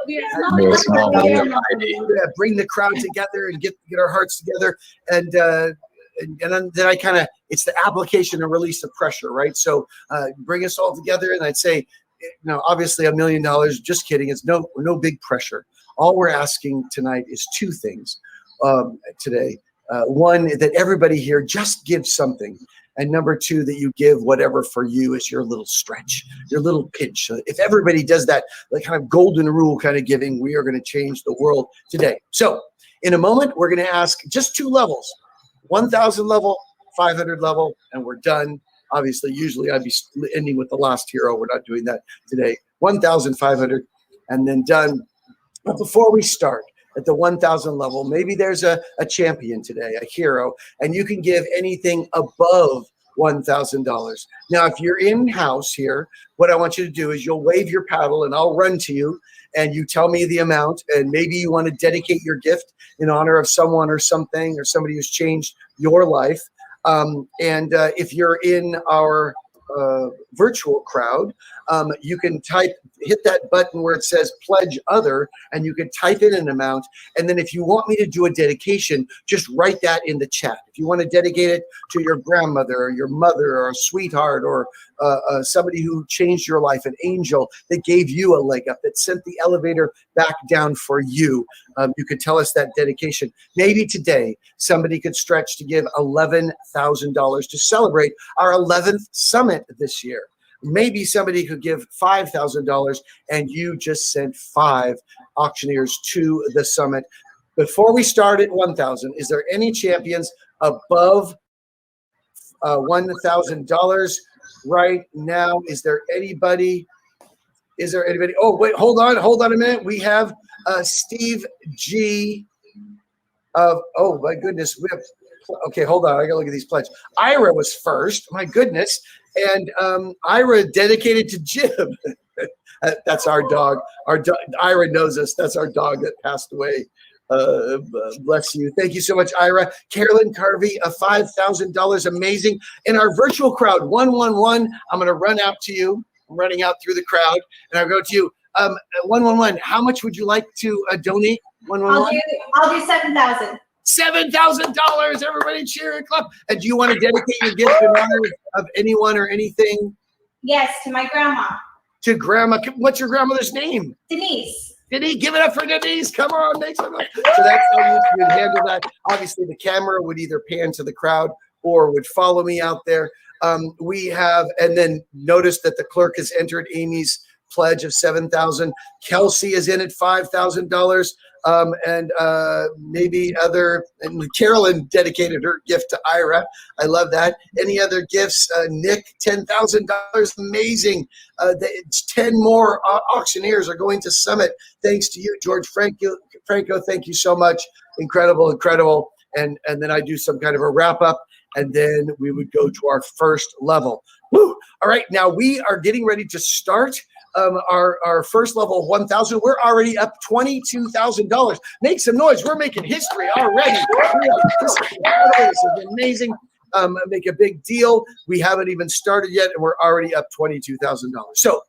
We are small, but we are mighty. Bring the crowd together and get our hearts together. And then I kind of, it's the application and release of pressure, right? So bring us all together. And I'd say, obviously $1 million, just kidding. It's no big pressure. All we're asking tonight is two things today. One, that everybody here just give something. And number two, that you give whatever for you is your little stretch, your little pinch. If everybody does that, like kind of golden rule kind of giving, we are going to change the world today. So in a moment, we're going to ask just two levels, 1,000 level, 500 level, and we're done. Obviously, usually I'd be ending with the last hero. We're not doing that today. 1,500 and then done. But before we start, at the 1,000 level, maybe there's a champion today, a hero, and you can give anything above $1,000. Now, if you're in-house here, what I want you to do is you'll wave your paddle and I'll run to you and you tell me the amount, and maybe you want to dedicate your gift in honor of someone or something or somebody who's changed your life. If you're in our virtual crowd, you can hit that button where it says pledge other, and you can type in an amount. And then if you want me to do a dedication, just write that in the chat. If you want to dedicate it to your grandmother or your mother or a sweetheart or somebody who changed your life, an angel that gave you a leg up, that sent the elevator back down for you, you could tell us that dedication. Maybe today somebody could stretch to give $11,000 to celebrate our 11th summit this year. Maybe somebody could give $5,000 and you just sent 5 auctioneers to the summit. Before we start at 1,000, is there any champions above $1,000 right now? Is there anybody? Oh, wait, hold on a minute. We have Steve G. Oh my goodness. Okay, hold on. I gotta look at these pledges. Ira was first. My goodness. And Ira dedicated to Jim. That's our dog. Ira knows us. That's our dog that passed away. Bless you. Thank you so much, Ira. Carolyn Carvey, $5,000. Amazing. In our virtual crowd, 111. I'm going to run out to you. I'm running out through the crowd, and I'll go to you. 111. How much would you like to donate? 111. I'll do $7,000. $7,000. Everybody cheer and clap. And do you want to dedicate your gift in honor of anyone or anything? Yes, to my grandma. To grandma. What's your grandmother's name? Denise. Denise, give it up for Denise. Come on, make some noise. So that's how you would handle that. Obviously, the camera would either pan to the crowd or would follow me out there. We have, and then notice that the clerk has entered Amy's pledge of $7,000. Kelsey is in at $5,000. And maybe and Carolyn dedicated her gift to Ira. I love that. Any other gifts? Nick, $10,000. Amazing. 10 more auctioneers are going to Summit. Thanks to you, George Franco. Thank you so much. Incredible. And then I do some kind of a wrap up, and then we would go to our first level. Woo! All right, now we are getting ready to start our first level of 1,000. We're already up $22,000. Make some noise. We're making history already. This is amazing. Make a big deal. We haven't even started yet, and we're already up $22,000. So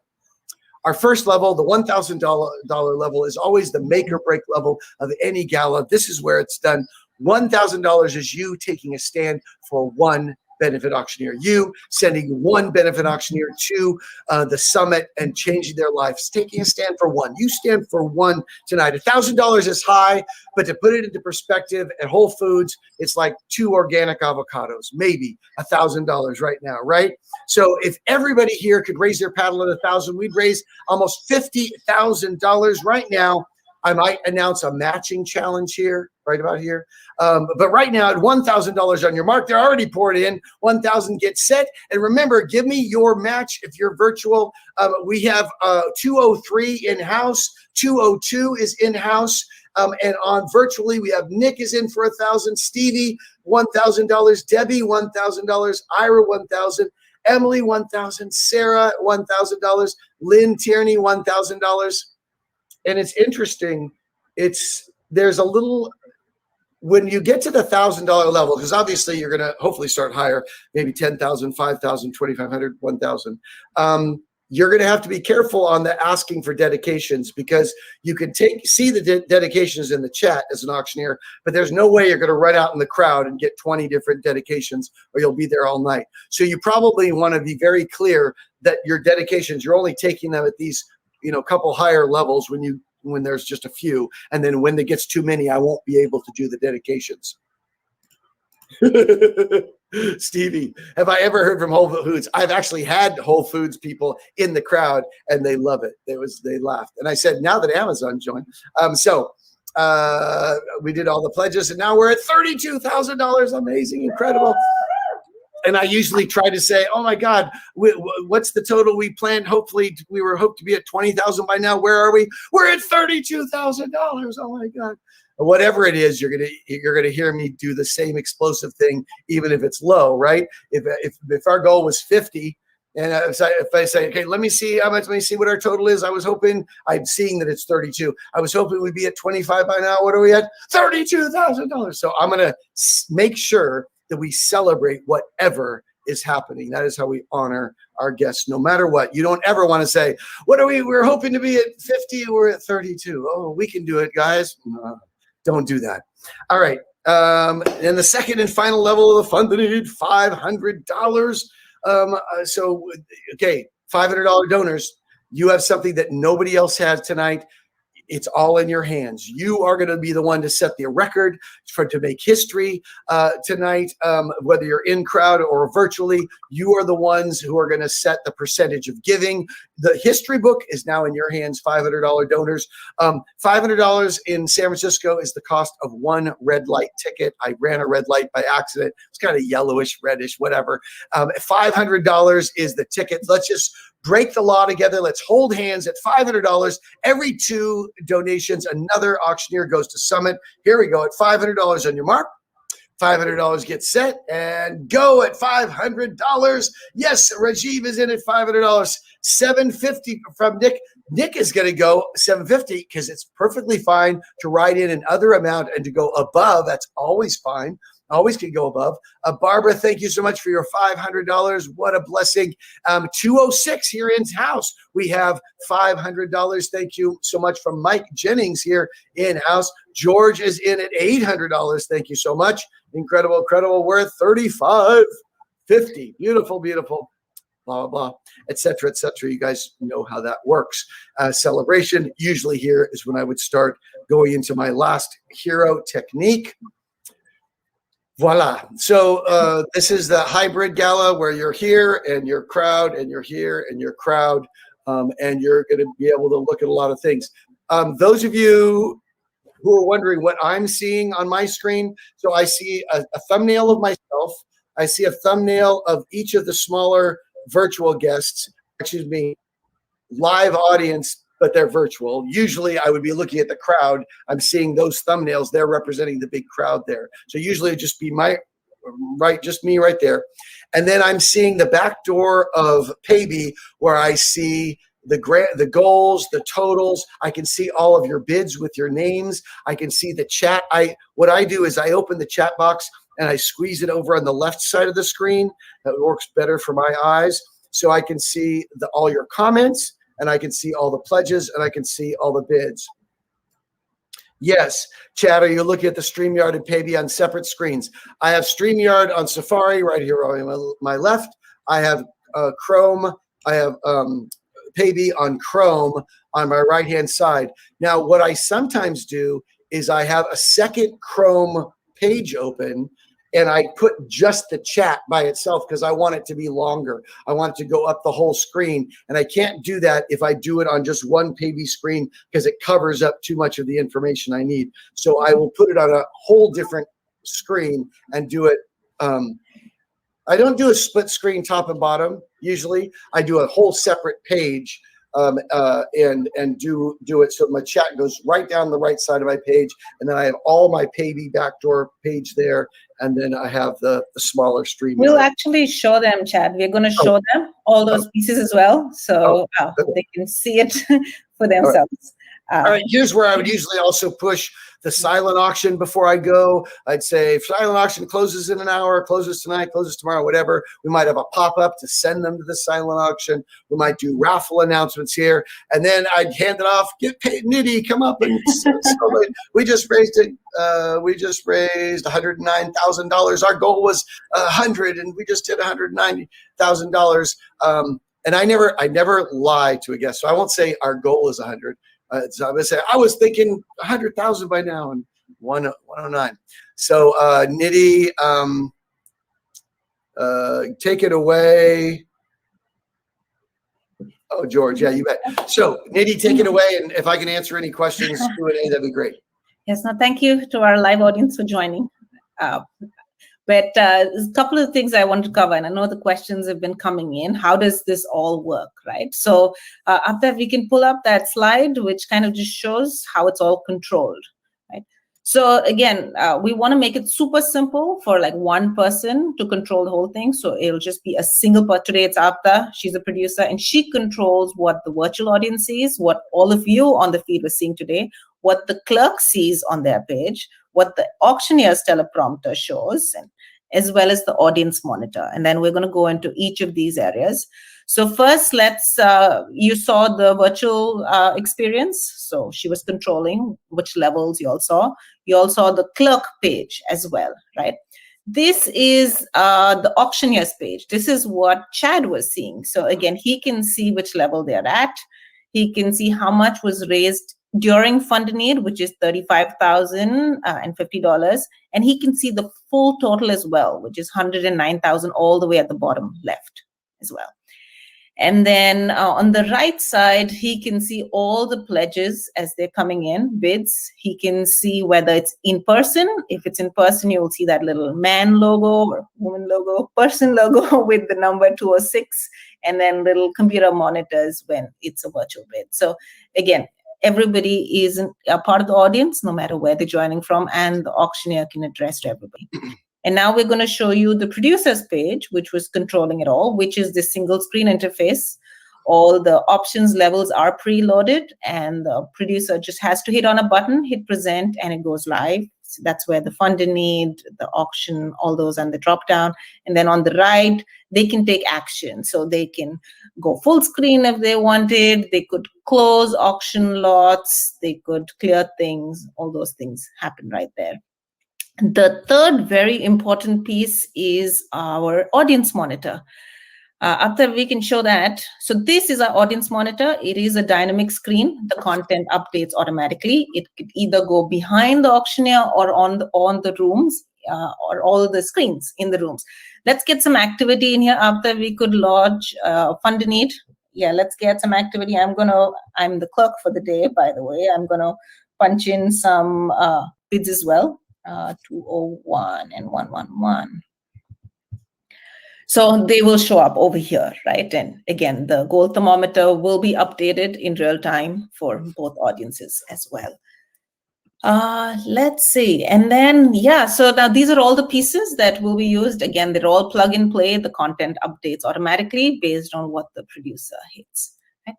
our first level, the $1,000 level, is always the make or break level of any gala. This is where it's done. $1,000 is you taking a stand for one benefit auctioneer, you sending one benefit auctioneer to the summit and changing their lives, taking a stand for one. You stand for one tonight. $1,000 is high, but to put it into perspective, at Whole Foods, it's like 2 organic avocados, maybe $1,000 right now, right? So if everybody here could raise their paddle at 1,000, we'd raise almost $50,000 right now. I might announce a matching challenge here, right about here. But right now at $1,000 on your mark, they're already poured in. 1,000 get set. And remember, give me your match if you're virtual. We have 203 in-house. 202 is in-house. And on virtually, we have Nick is in for 1,000. Stevie, $1,000. Debbie, $1,000. Ira, $1,000. Emily, $1,000. Sarah, $1,000. Lynn Tierney, $1,000. And it's interesting. There's a little, when you get to the $1,000 level, because obviously you're going to hopefully start higher, maybe 10,000, 5,000, 2,500, 1,000. You're going to have to be careful on the asking for dedications, because you can see the dedications in the chat as an auctioneer, but there's no way you're going to run out in the crowd and get 20 different dedications, or you'll be there all night. So you probably want to be very clear that your dedications, you're only taking them at these, couple higher levels when there's just a few. And then when it gets too many, I won't be able to do the dedications. Stevie, have I ever heard from Whole Foods? I've actually had Whole Foods people in the crowd, and they love it. They laughed, and I said, now that Amazon joined, we did all the pledges, and now we're at $32,000. Amazing, incredible. And I usually try to say, oh my God, what's the total we planned? Hopefully, we were hoped to be at 20,000 by now. Where are we? We're at $32,000. Oh my God. Whatever it is, you're gonna hear me do the same explosive thing, even if it's low, right? If our goal was 50, and if I say, okay, let me see how much, let me see what our total is. I'm seeing that it's 32. I was hoping we'd be at 25 by now. What are we at? $32,000. So I'm gonna make sure that we celebrate whatever is happening. That is how we honor our guests, no matter what. You don't ever want to say, we're hoping to be at 50, we're at 32. Oh, we can do it, guys. No, don't do that. All right. And the second and final level of the fund, they need $500. Okay, $500 donors. You have something that nobody else has tonight. It's all in your hands. You are going to be the one to set the record to make history tonight, whether you're in crowd or virtually. You are the ones who are going to set the percentage of giving. The history book is now in your hands, $500 donors. $500 in San Francisco is the cost of one red light ticket. I ran a red light by accident. It's kind of yellowish, reddish, whatever. $500 is the ticket. Let's just break the law together. Let's hold hands at $500. Every 2 donations, another auctioneer goes to Summit. Here we go at $500 on your mark. $500 get set and go at $500. Yes, Rajiv is in at $500. $750 from Nick. Nick is going to go $750 because it's perfectly fine to write in another amount and to go above. That's always fine. Always can go above. Barbara, thank you so much for your $500. What a blessing. 206 here in house. We have $500. Thank you so much from Mike Jennings here in house. George is in at $800. Thank you so much. Incredible, incredible. We're at $35.50. Beautiful, beautiful. Blah, blah, blah, et cetera, et cetera. You guys know how that works. Celebration usually here is when I would start going into my last hero technique. Voila. So this is the hybrid gala where you're here and your crowd and you're here and your crowd and you're going to be able to look at a lot of things. Those of you who are wondering what I'm seeing on my screen, so I see a thumbnail of myself. I see a thumbnail of each of the smaller virtual guests, live audience, but they're virtual. Usually I would be looking at the crowd. I'm seeing those thumbnails. They're representing the big crowd there. So usually it'd just be just me right there. And then I'm seeing the back door of PayBee where I see the goals, the totals. I can see all of your bids with your names. I can see the chat. What I do is I open the chat box and I squeeze it over on the left side of the screen. That works better for my eyes. So I can see all your comments, and I can see all the pledges, and I can see all the bids. Yes, Chad, are you looking at the StreamYard and PayBee on separate screens? I have StreamYard on Safari right here on my left. I have Chrome. I have PayBee on Chrome on my right-hand side. Now, what I sometimes do is I have a second Chrome page open, and I put just the chat by itself because I want it to be longer. I want it to go up the whole screen. And I can't do that if I do it on just one PayBee screen because it covers up too much of the information I need. So I will put it on a whole different screen and do it. I don't do a split screen top and bottom usually. I do a whole separate page and do it so my chat goes right down the right side of my page, and then I have all my PayBee backdoor page there, and then I have the smaller stream. We'll actually show them, Chad. We're going to show them all those pieces as well, so they can see it for themselves. All right, here's where I would usually also push the silent auction before I go. I'd say if silent auction closes in an hour, closes tonight, closes tomorrow, whatever, we might have a pop-up to send them to the silent auction. We might do raffle announcements here, and then I'd hand it off. Get paid, Nidhi, come up and we just raised it. We just raised $109,000. Our goal was $100, and we just did $190,000. And I never lie to a guest. So I won't say our goal is 100. So I'm going to say, I was thinking 100,000 by now, and 109. So Nidhi, take it away. Oh, George, yeah, you bet. So Nidhi, take it away. And if I can answer any questions, Q&A, that'd be great. Yes, no, thank you to our live audience for joining. But there's a couple of things I want to cover, and I know the questions have been coming in. How does this all work, right? So after we can pull up that slide, which kind of just shows how it's all controlled, right? So again, we want to make it super simple for like one person to control the whole thing. So it'll just be a single part. Today it's Apta, she's a producer, and she controls what the virtual audience sees, what all of you on the feed were seeing today, what the clerk sees on their page, what the auctioneer's teleprompter shows, and as well as the audience monitor. And then we're going to go into each of these areas. So first, you saw the virtual experience. So she was controlling which levels you all saw. You all saw the clerk page as well, right? This is the auctioneer's page. This is what Chad was seeing. So again, he can see which level they're at. He can see how much was raised during Fund in Need, which is $35,050, and he can see the full total as well, which is $109,000 all the way at the bottom left as well. And then on the right side, he can see all the pledges as they're coming in, bids. He can see whether it's in person. If it's in person, you'll see that little man logo or woman logo, person logo with the number 206, and then little computer monitors when it's a virtual bid. So again, everybody is a part of the audience, no matter where they're joining from, and the auctioneer can address to everybody. And now we're going to show you the producer's page, which was controlling it all, which is the single screen interface. All the options levels are preloaded, and the producer just has to hit on a button, hit present, and it goes live. So that's where the Fund in Need, the auction, all those and the drop down. And then on the right, they can take action. So they can go full screen if they wanted. They could close auction lots. They could clear things. All those things happen right there. The third very important piece is our audience monitor. After we can show that. So this is our audience monitor. It is a dynamic screen. The content updates automatically. It could either go behind the auctioneer or on the rooms or all the screens in the rooms. Let's get some activity in here. After we could launch Fund in Need. Yeah, let's get some activity. I'm the clerk for the day, by the way. I'm gonna punch in some bids as well. 201 and 111. So they will show up over here, right? And again, the goal thermometer will be updated in real time for both audiences as well. Let's see. And then, yeah, so now these are all the pieces that will be used. Again, they're all plug and play. The content updates automatically based on what the producer hits. Right?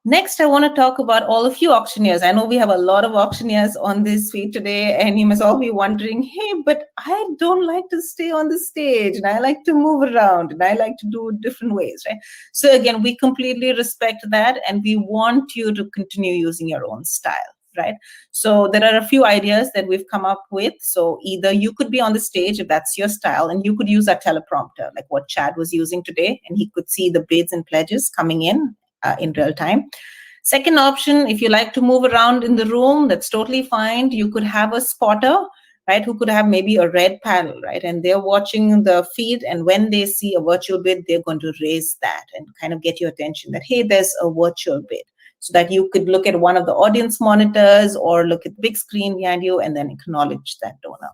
Next, I want to talk about all of you auctioneers. I know we have a lot of auctioneers on this feed today, and you must all be wondering, hey, but I don't like to stay on the stage, and I like to move around, and I like to do it different ways, right? So again, we completely respect that, and we want you to continue using your own style, right? So there are a few ideas that we've come up with. So either you could be on the stage if that's your style, and you could use our teleprompter, like what Chad was using today, and he could see the bids and pledges coming in real time. Second option, if you like to move around in the room, that's totally fine. You could have a spotter, right, who could have maybe a red panel, right, and they're watching the feed, and when they see a virtual bid, they're going to raise that and kind of get your attention that, hey, there's a virtual bid, so that you could look at one of the audience monitors or look at the big screen behind you and then acknowledge that donor.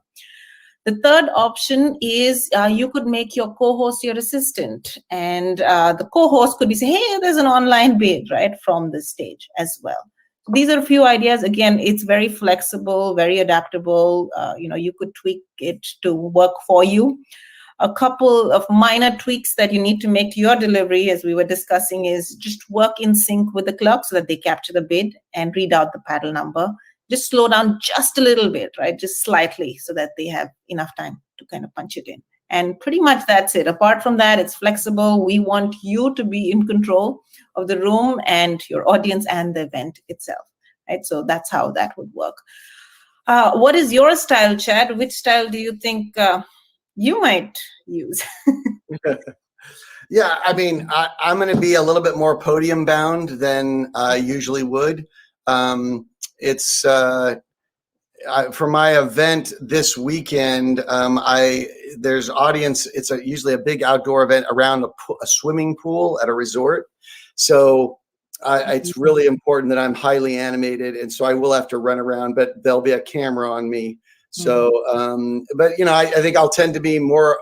The third option is you could make your co-host your assistant, and the co-host could be saying, hey, there's an online bid, right, from the stage as well. These are a few ideas. Again, it's very flexible, very adaptable. You could tweak it to work for you. A couple of minor tweaks that you need to make to your delivery, as we were discussing, is just work in sync with the clerk so that they capture the bid and read out the paddle number. Just slow down just a little bit, right? Just slightly, so that they have enough time to kind of punch it in. And pretty much that's it. Apart from that, it's flexible. We want you to be in control of the room and your audience and the event itself, right? So that's how that would work. What is your style, Chad? Which style do you think you might use? Yeah, I mean, I'm going to be a little bit more podium bound than I usually would. It's for my event this weekend. There's audience. It's usually a big outdoor event around a swimming pool at a resort. So it's really important that I'm highly animated, and so I will have to run around, but there'll be a camera on me. So, but you know, I think I'll tend to be more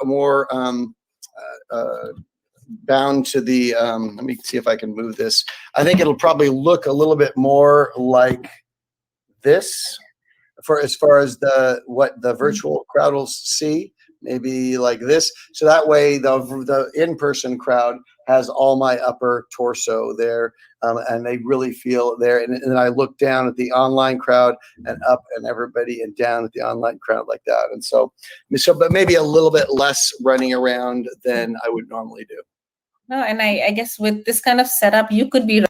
bound to the. Let me see if I can move this. I think it'll probably look a little bit more like this, for as far as what the virtual crowd will see. Maybe like this, so that way the in-person crowd has all my upper torso there, and they really feel it there. And then I look down at the online crowd and up and everybody and down at the online crowd like that. And so but maybe a little bit less running around than I would normally do. No, and I guess with this kind of setup, you could be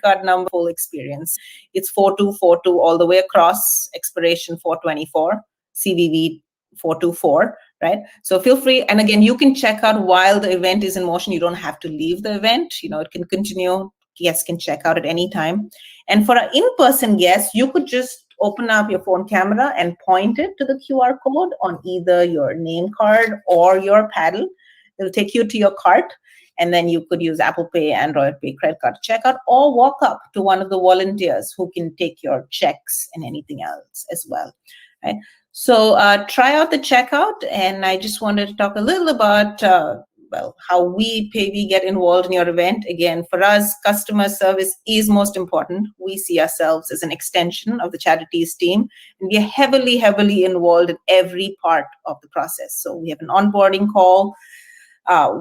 card number full experience. It's 4242 all the way across, expiration 424, CVV 424, right? So feel free. And again, you can check out while the event is in motion. You don't have to leave the event. You know, it can continue. Guests can check out at any time. And for an in-person guest, you could just open up your phone camera and point it to the QR code on either your name card or your paddle. It'll take you to your cart. And then you could use Apple Pay, Android Pay, credit card to check out, or walk up to one of the volunteers who can take your checks and anything else as well, right? So try out the checkout. And I just wanted to talk a little about, how we, PayBee, get involved in your event. Again, for us, customer service is most important. We see ourselves as an extension of the charities team, and we are heavily, heavily involved in every part of the process. So we have an onboarding call.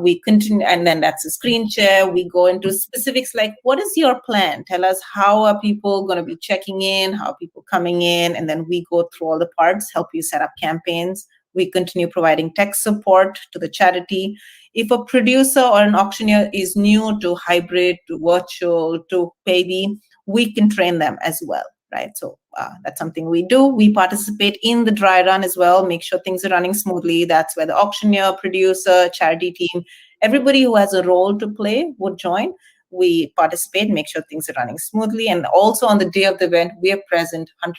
We continue, and then that's a screen share. We go into specifics like, what is your plan? Tell us, how are people going to be checking in? How are people coming in? And then we go through all the parts, help you set up campaigns. We continue providing tech support to the charity. If a producer or an auctioneer is new to hybrid, to virtual, to PayBee, we can train them as well, right? So that's something we do. We participate in the dry run as well, make sure things are running smoothly. That's where the auctioneer, producer, charity team, everybody who has a role to play would join. We participate, make sure things are running smoothly. And also on the day of the event, we are present 100%,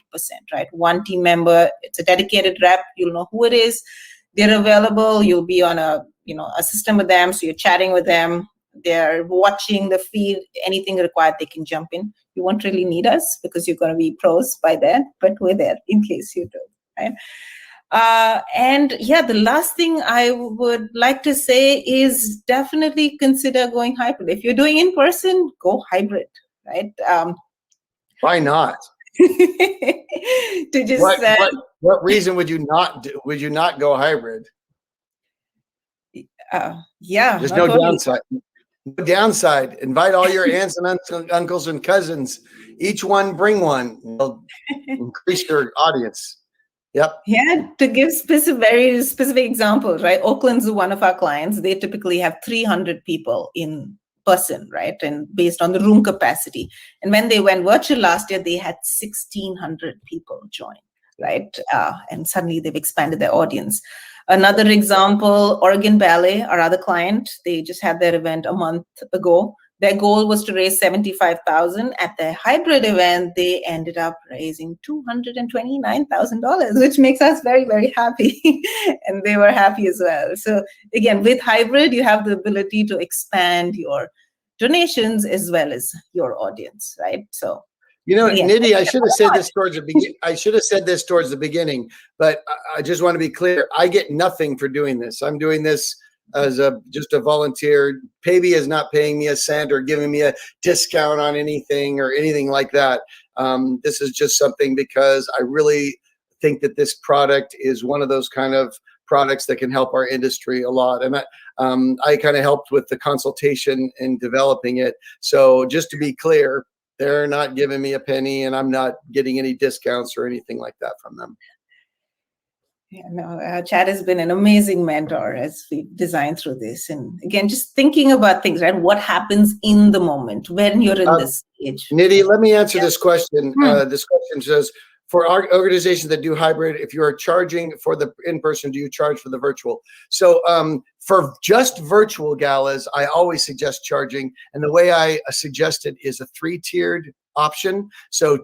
right? One team member, it's a dedicated rep. You'll know who it is. They're available. You'll be on a system with them. So you're chatting with them. They're watching the feed. Anything required, they can jump in. You won't really need us because you're going to be pros by then, but we're there in case you do, right? And yeah, the last thing I would like to say is definitely consider going hybrid. If you're doing in person, go hybrid, right? Why not? To just what reason would you not do? Would you not go hybrid? Yeah, there's no downside. No downside. Invite all your aunts and uncles and cousins. Each one bring one. It'll increase your audience. Yep. Yeah, to give very specific examples, right? Oakland's one of our clients. They typically have 300 people in person, right? And based on the room capacity. And when they went virtual last year, they had 1,600 people join, right? And suddenly they've expanded their audience. Another example, Oregon Ballet, our other client, they just had their event a month ago. Their goal was to raise $75,000. At their hybrid event, they ended up raising $229,000, which makes us very, very happy. And they were happy as well. So again, with hybrid, you have the ability to expand your donations as well as your audience, right? So, Nidhi, I should have said this towards the beginning. I should have said this towards the beginning, but I just want to be clear. I get nothing for doing this. I'm doing this as just a volunteer. PayBee is not paying me a cent or giving me a discount on anything or anything like that. This is just something because I really think that this product is one of those kind of products that can help our industry a lot. And I kind of helped with the consultation in developing it. So just to be clear, They're not giving me a penny, and I'm not getting any discounts or anything like that from them. Yeah, no, Chad has been an amazing mentor as we design through this. And again, just thinking about things, right? What happens in the moment when you're in this stage? Nidhi, let me answer this question. This question says, for our organizations that do hybrid, if you are charging for the in-person, do you charge for the virtual? So for just virtual galas, I always suggest charging. And the way I suggest it is a 3-tiered option. So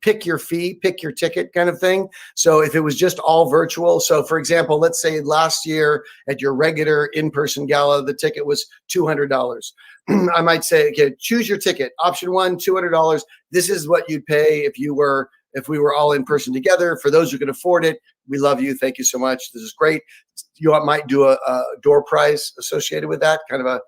pick your fee, pick your ticket kind of thing. So if it was just all virtual, so for example, let's say last year at your regular in-person gala, the ticket was $200. I might say, okay, choose your ticket. Option 1, $200. This is what you'd pay if we were all in person together. For those who can afford it, we love you. Thank you so much. This is great. You might do a door prize associated with that, kind of a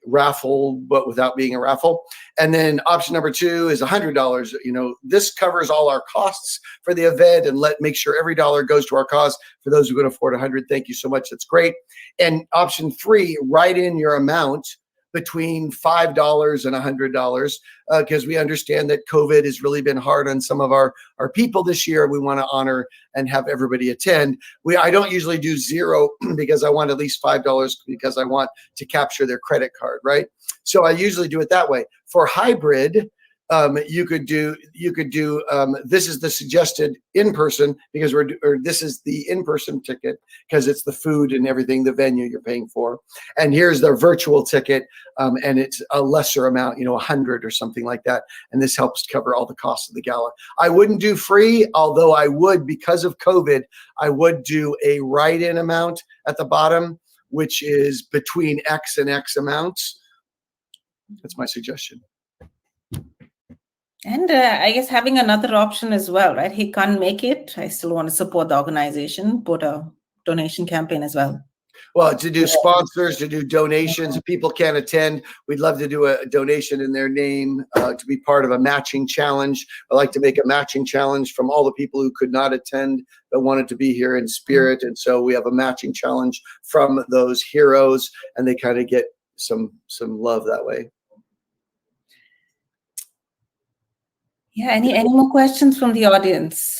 raffle, but without being a raffle. And then option number 2 is $100. This covers all our costs for the event, and make sure every dollar goes to our cause. For those who can afford 100, thank you so much. That's great. And option 3, write in your amount between $5 and $100, because we understand that COVID has really been hard on some of our people this year. We want to honor and have everybody attend. I don't usually do 0 because I want at least $5 because I want to capture their credit card, right? So I usually do it that way. For hybrid, you could do this is the suggested in-person, because this is the in-person ticket because it's the food and everything, the venue you're paying for. And here's the virtual ticket, and it's a lesser amount, 100 or something like that. And this helps cover all the costs of the gala. I wouldn't do free, although I would, because of COVID, I would do a write-in amount at the bottom, which is between X and X amounts. That's my suggestion. And I guess having another option as well, right? He can't make it. I still want to support the organization, put a donation campaign as well. Well, to do sponsors, to do donations, if people can't attend, we'd love to do a donation in their name to be part of a matching challenge. I like to make a matching challenge from all the people who could not attend but wanted to be here in spirit. And so we have a matching challenge from those heroes, and they kind of get some love that way. Yeah, any more questions from the audience?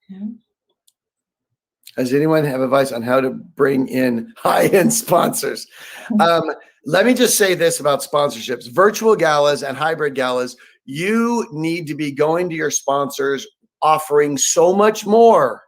Yeah. Does anyone have advice on how to bring in high-end sponsors? Let me just say this about sponsorships. Virtual galas and hybrid galas, you need to be going to your sponsors offering so much more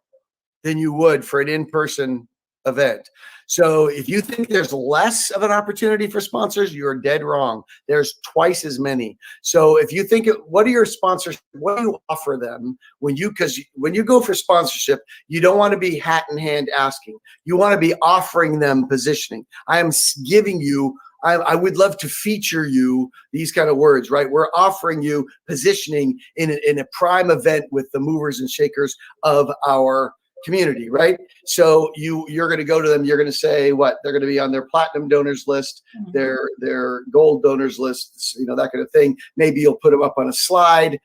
than you would for an in-person event. So if you think there's less of an opportunity for sponsors, you're dead wrong. There's twice as many. So if you think, what are your sponsors? What do you offer them because when you go for sponsorship, you don't want to be hat in hand asking. You want to be offering them positioning. I am giving you, I would love to feature you, these kind of words, right? We're offering you positioning in a prime event with the movers and shakers of our community, right? So you're going to go to them. You're going to say what? They're going to be on their platinum donors list, their gold donors lists, that kind of thing. Maybe you'll put them up on a slide.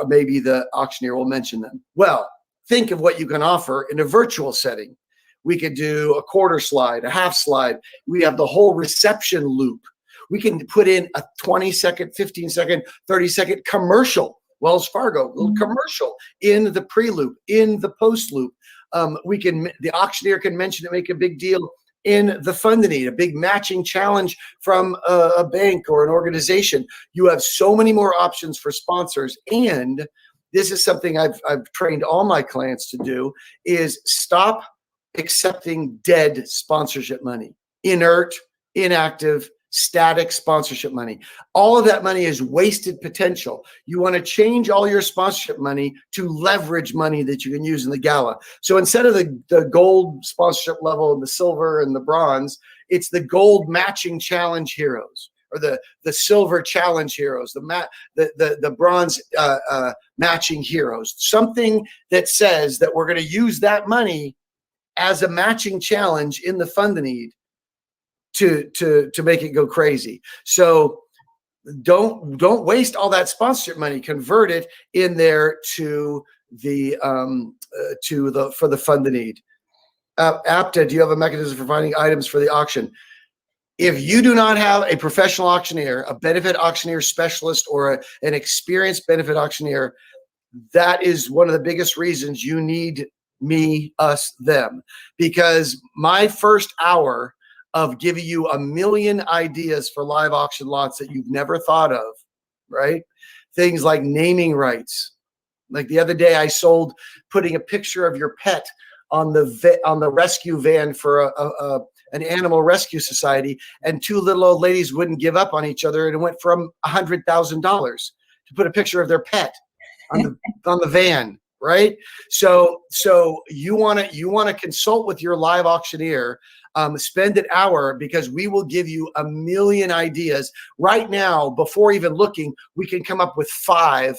Maybe the auctioneer will mention them. Well, think of what you can offer in a virtual setting. We could do a quarter slide, a half slide. We have the whole reception loop. We can put in a 20-second, 15-second, 30-second commercial. Wells Fargo, little commercial in the pre-loop, in the post-loop. The auctioneer can mention it, make a big deal in the funding, a big matching challenge from a bank or an organization. You have so many more options for sponsors. And this is something I've trained all my clients to do, is stop accepting dead sponsorship money, inert, inactive, static sponsorship money. All of that money is wasted potential. You want to change all your sponsorship money to leverage money that you can use in the gala. So instead of the gold sponsorship level and the silver and the bronze, it's the gold matching challenge heroes, or the silver challenge heroes, the bronze matching heroes. Something that says that we're going to use that money as a matching challenge in the fund need to make it go crazy. So don't waste all that sponsorship money. Convert it in there for the fund need. Apta, do you have a mechanism for finding items for the auction? If you do not have a professional auctioneer, a benefit auctioneer specialist, or an experienced benefit auctioneer, that is one of the biggest reasons you need me, us, them. Because my first hour of giving you a million ideas for live auction lots that you've never thought of, right? Things like naming rights. Like the other day, I sold putting a picture of your pet on the rescue van for an animal rescue society, and two little old ladies wouldn't give up on each other, and it went from $100,000 to put a picture of their pet on the van, right? So you want to consult with your live auctioneer, spend an hour, because we will give you a million ideas right now. Before even looking, we can come up with 5.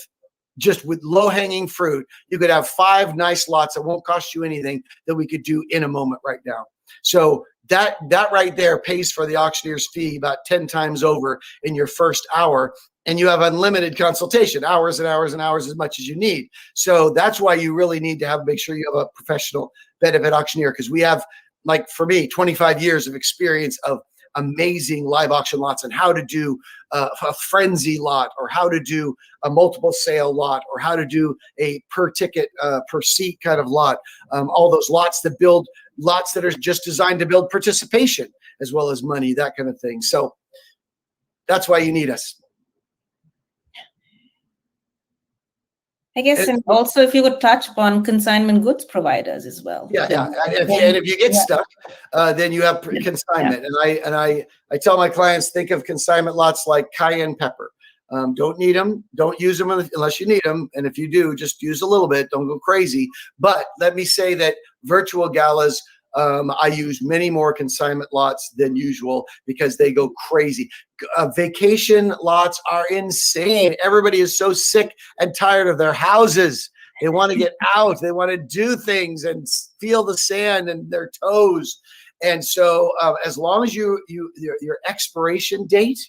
Just with low-hanging fruit, you could have 5 nice lots that won't cost you anything that we could do in a moment right now. So that right there pays for the auctioneer's fee about 10 times over in your first hour, and you have unlimited consultation, hours and hours and hours, as much as you need. So that's why you really need to make sure you have a professional benefit auctioneer, because we have, like for me, 25 years of experience of amazing live auction lots, and how to do a frenzy lot, or how to do a multiple sale lot, or how to do a per ticket, per seat kind of lot. All those lots that build lots that are just designed to build participation as well as money, that kind of thing. So that's why you need us. I guess, and also if you could touch upon consignment goods providers as well. Yeah. And if you get stuck, then you have consignment. Yeah. And I tell my clients, think of consignment lots like cayenne pepper. Don't need them. Don't use them unless you need them. And if you do, just use a little bit. Don't go crazy. But let me say that virtual galas, I use many more consignment lots than usual because they go crazy. Vacation lots are insane. Everybody is so sick and tired of their houses. They want to get out. They want to do things and feel the sand in their toes. And so as long as your expiration date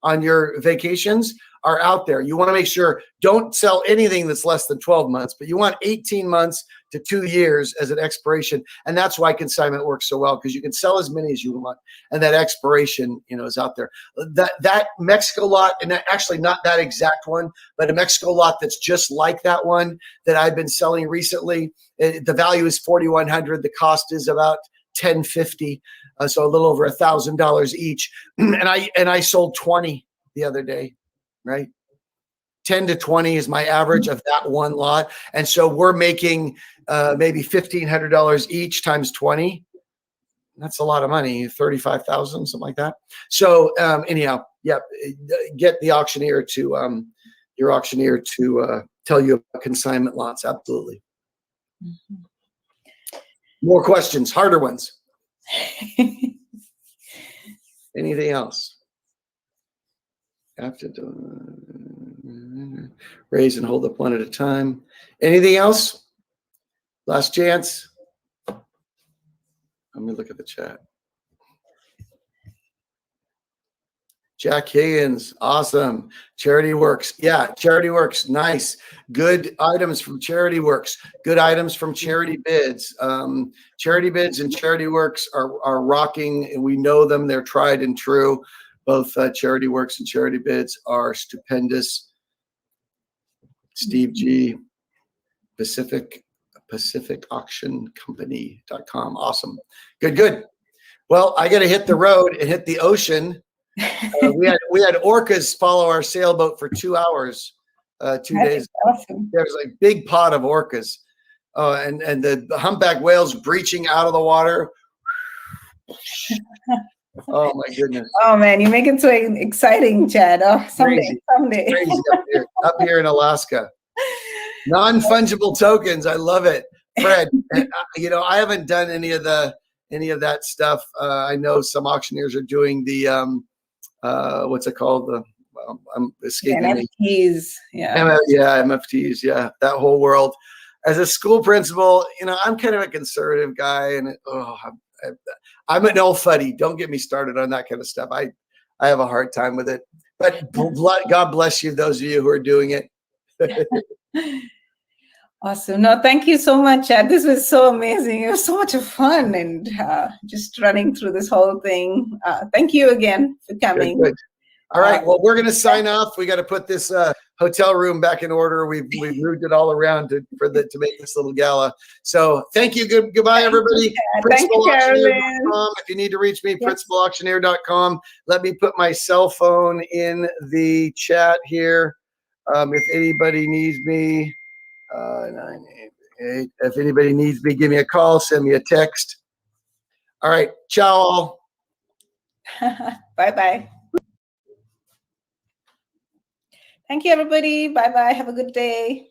on your vacations are out there, you want to make sure, don't sell anything that's less than 12 months, but you want 18 months to 2 years as an expiration. And that's why consignment works so well, because you can sell as many as you want, and that expiration, is out there. That Mexico lot, and actually not that exact one, but a Mexico lot that's just like that one that I've been selling recently. The value is $4,100. The cost is about $1,050, so a little over $1,000 each. And I sold 20 the other day, right? 10 to 20 is my average of that one lot. And so we're making maybe $1,500 each times 20. That's a lot of money, 35,000, something like that. So anyhow, yeah, get the auctioneer to your auctioneer to tell you about consignment lots. Absolutely. Mm-hmm. More questions, harder ones. Anything else? Have to raise and hold up one at a time. Anything else? Last chance. Let me look at the chat. Jack Higgins, awesome. Charity Works. Yeah, Charity Works. Nice. Good items from Charity Works. Good items from Charity Bids. Charity Bids and Charity Works are rocking, and we know them. They're tried and true. Both Charity Works and Charity Bids are stupendous. Steve G. Pacific Auction Company.com. Awesome. Good. Well, I got to hit the road and hit the ocean. We had orcas follow our sailboat for 2 hours, 2 days. Awesome. There was a big pot of orcas, and the humpback whales breaching out of the water. Oh my goodness! Oh man, you make it so exciting, Chad. Oh, someday. Crazy up here in Alaska. Non-fungible tokens. I love it, Fred. I haven't done any of that stuff. I know some auctioneers are doing the what's it called? I'm escaping NFTs. MFTs. Yeah, that whole world. As a school principal, I'm kind of a conservative guy, and I'm an old fuddy. Don't get me started on that kind of stuff. I have a hard time with it. But God bless you, those of you who are doing it. Awesome. No, thank you so much, Chad. This was so amazing. It was so much of fun and just running through this whole thing. Thank you again for coming. Good. All right. Well, we're going to sign off. We got to put this hotel room back in order. We've moved it all around to make this little gala. So thank you. Goodbye, everybody. Thank you, Carolyn. If you need to reach me, principalauctioneer.com. Let me put my cell phone in the chat here. If anybody needs me, 988. If anybody needs me, give me a call, send me a text. All right. Ciao all. Bye-bye. Thank you, everybody. Bye-bye. Have a good day.